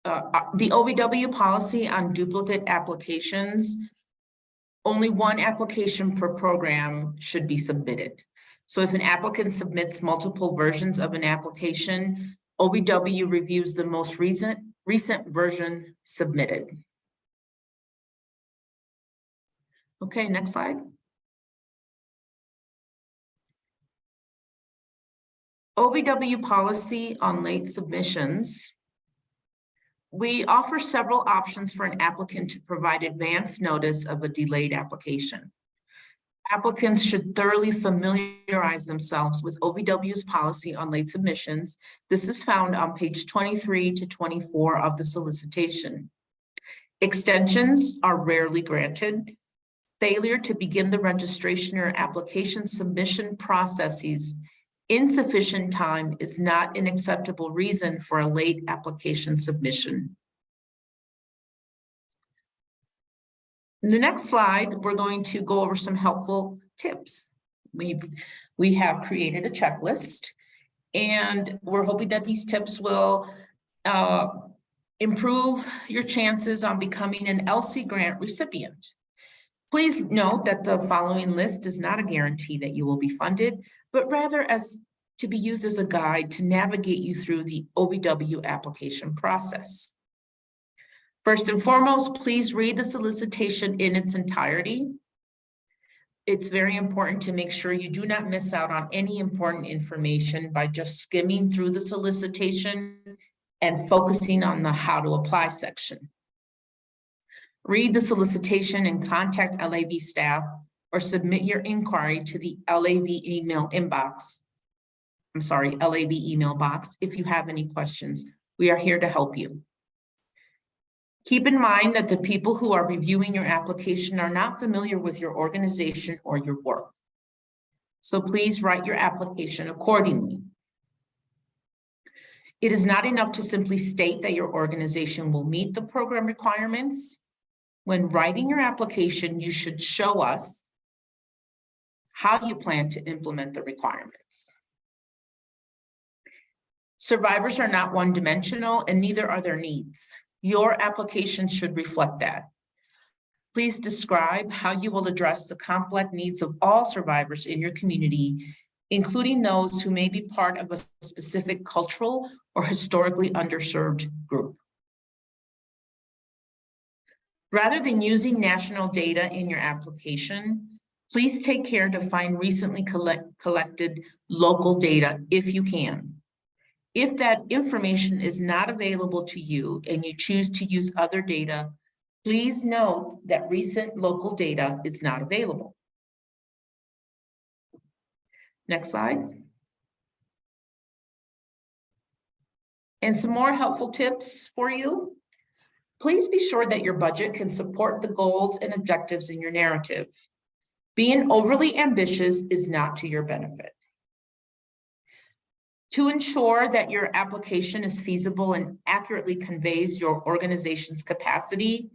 The OVW policy on duplicate applications, only one application per program should be submitted. So if an applicant submits multiple versions of an application, OVW reviews the most recent version submitted. Okay, next slide. OVW policy on late submissions. We offer several options for an applicant to provide advance notice of a delayed application. Applicants should thoroughly familiarize themselves with OVW's policy on late submissions. This is found on page 23 to 24 of the solicitation. Extensions are rarely granted. Failure to begin the registration or application submission processes in sufficient time is not an acceptable reason for a late application submission. In the next slide, we're going to go over some helpful tips. We have created a checklist, and we're hoping that these tips will improve your chances on becoming an ELSI grant recipient. Please note that the following list is not a guarantee that you will be funded, but rather as to be used as a guide to navigate you through the OVW application process. First and foremost, please read the solicitation in its entirety. It's very important to make sure you do not miss out on any important information by just skimming through the solicitation and focusing on the how to apply section. Read the solicitation and contact LAV staff or submit your inquiry to the LAV email box if you have any questions. We are here to help you. Keep in mind that the people who are reviewing your application are not familiar with your organization or your work. So please write your application accordingly. It is not enough to simply state that your organization will meet the program requirements. When writing your application, you should show us how you plan to implement the requirements. Survivors are not one-dimensional, and neither are their needs. Your application should reflect that. Please describe how you will address the complex needs of all survivors in your community, including those who may be part of a specific cultural or historically underserved group. Rather than using national data in your application, please take care to find recently collected local data if you can. If that information is not available to you and you choose to use other data, please note that recent local data is not available. Next slide. And some more helpful tips for you. Please be sure that your budget can support the goals and objectives in your narrative. Being overly ambitious is not to your benefit. To ensure that your application is feasible and accurately conveys your organization's capacity,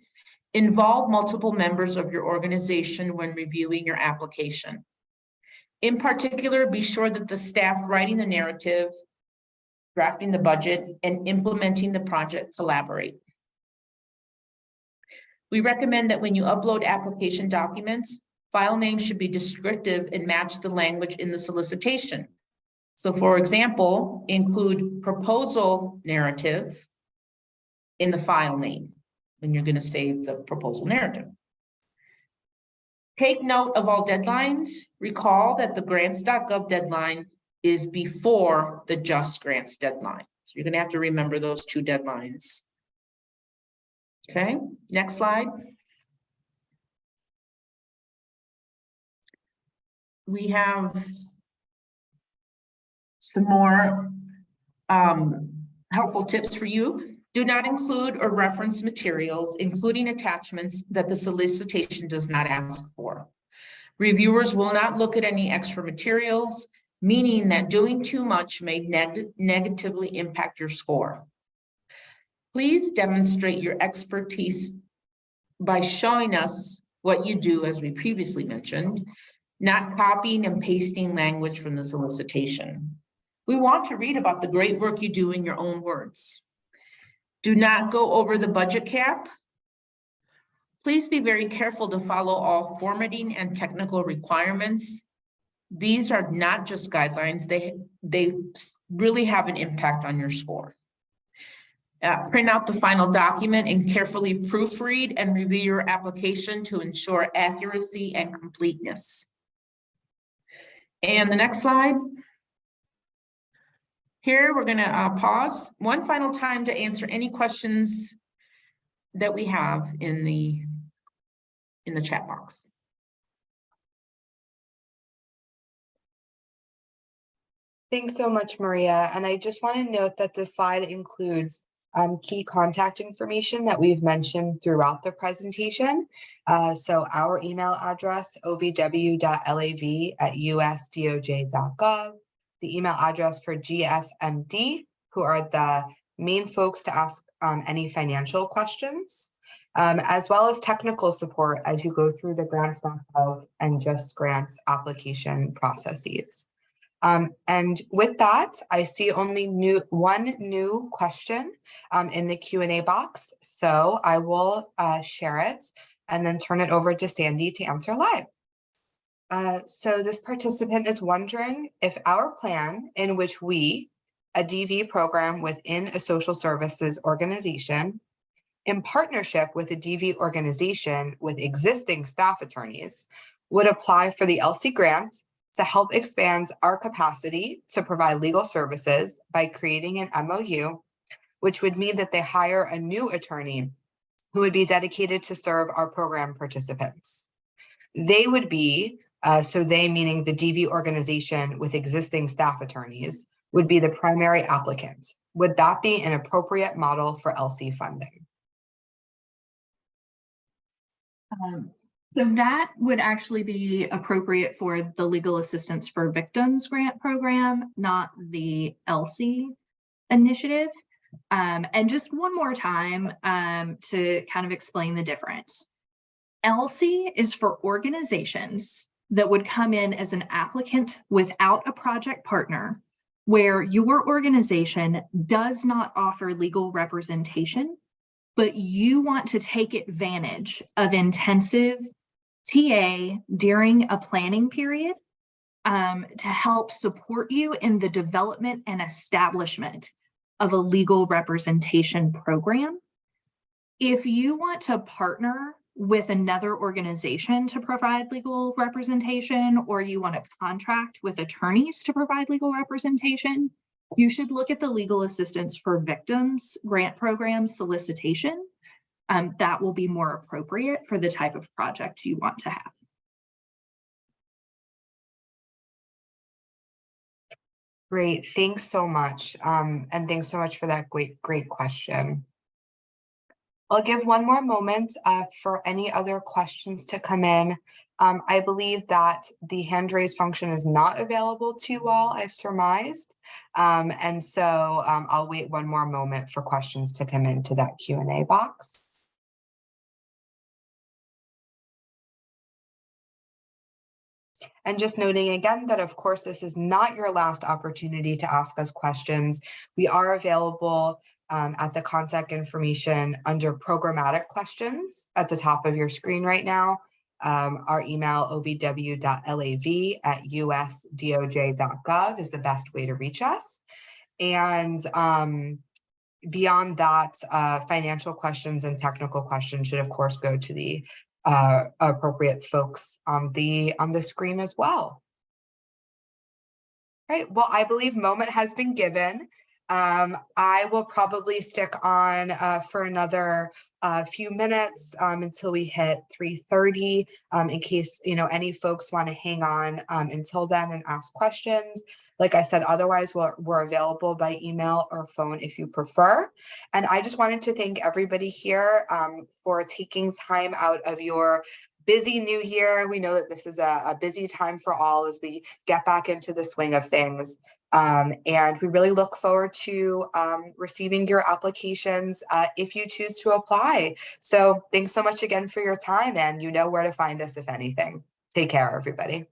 involve multiple members of your organization when reviewing your application. In particular, be sure that the staff writing the narrative, drafting the budget, and implementing the project collaborate. We recommend that when you upload application documents, file names should be descriptive and match the language in the solicitation. So for example, include proposal narrative in the file name when you're going to save the proposal narrative. Take note of all deadlines. Recall that the grants.gov deadline is before the Just Grants deadline. So you're going to have to remember those two deadlines. Okay, next slide. We have some more helpful tips for you. Do not include or reference materials, including attachments that the solicitation does not ask for. Reviewers will not look at any extra materials, meaning that doing too much may negatively impact your score. Please demonstrate your expertise by showing us what you do, as we previously mentioned, not copying and pasting language from the solicitation. We want to read about the great work you do in your own words. Do not go over the budget cap. Please be very careful to follow all formatting and technical requirements. These are not just guidelines, they really have an impact on your score. Print out the final document and carefully proofread and review your application to ensure accuracy and completeness. And the next slide. Here, we're gonna pause one final time to answer any questions that we have in the chat box. Thanks so much, Maria. And I just want to note that this slide includes key contact information that we've mentioned throughout the presentation. So our email address, ovw.lav@usdoj.gov, the email address for GFMD, who are the main folks to ask any financial questions, as well as technical support as you go through the grants.gov and Just Grants application processes. And with that, I see only one new question in the Q&A box. So I will share it and then turn it over to Sandy to answer live. So this participant is wondering if our plan in which we, a DV program within a social services organization, in partnership with a DV organization with existing staff attorneys, would apply for the ELSI grants to help expand our capacity to provide legal services by creating an MOU, which would mean that they hire a new attorney who would be dedicated to serve our program participants. They would be, so they meaning the DV organization with existing staff attorneys, would be the primary applicant. Would that be an appropriate model for ELSI funding? So that would actually be appropriate for the Legal Assistance for Victims grant program, not the ELSI initiative. And just one more time to kind of explain the difference. ELSI is for organizations that would come in as an applicant without a project partner, where your organization does not offer legal representation, but you want to take advantage of intensive TA during a planning period to help support you in the development and establishment of a legal representation program. If you want to partner with another organization to provide legal representation, or you want to contract with attorneys to provide legal representation, you should look at the Legal Assistance for Victims grant program solicitation. That will be more appropriate for the type of project you want to have. Great, thanks so much. And thanks so much for that great question. I'll give one more moment for any other questions to come in. I believe that the hand raise function is not available to you all, I've surmised. And so I'll wait one more moment for questions to come into that Q&A box. And just noting again that, of course, this is not your last opportunity to ask us questions. We are available at the contact information under programmatic questions at the top of your screen right now. Our email ovw.lav@usdoj.gov is the best way to reach us. And beyond that, financial questions and technical questions should, of course, go to the appropriate folks on the screen as well. Right, well, I believe moment has been given. I will probably stick on for another few minutes until we hit 3:30 in case any folks want to hang on until then and ask questions. Like I said, otherwise we're available by email or phone if you prefer. And I just wanted to thank everybody here for taking time out of your busy new year. We know that this is a busy time for all as we get back into the swing of things. And we really look forward to receiving your applications if you choose to apply. So thanks so much again for your time, and you know where to find us if anything. Take care, everybody.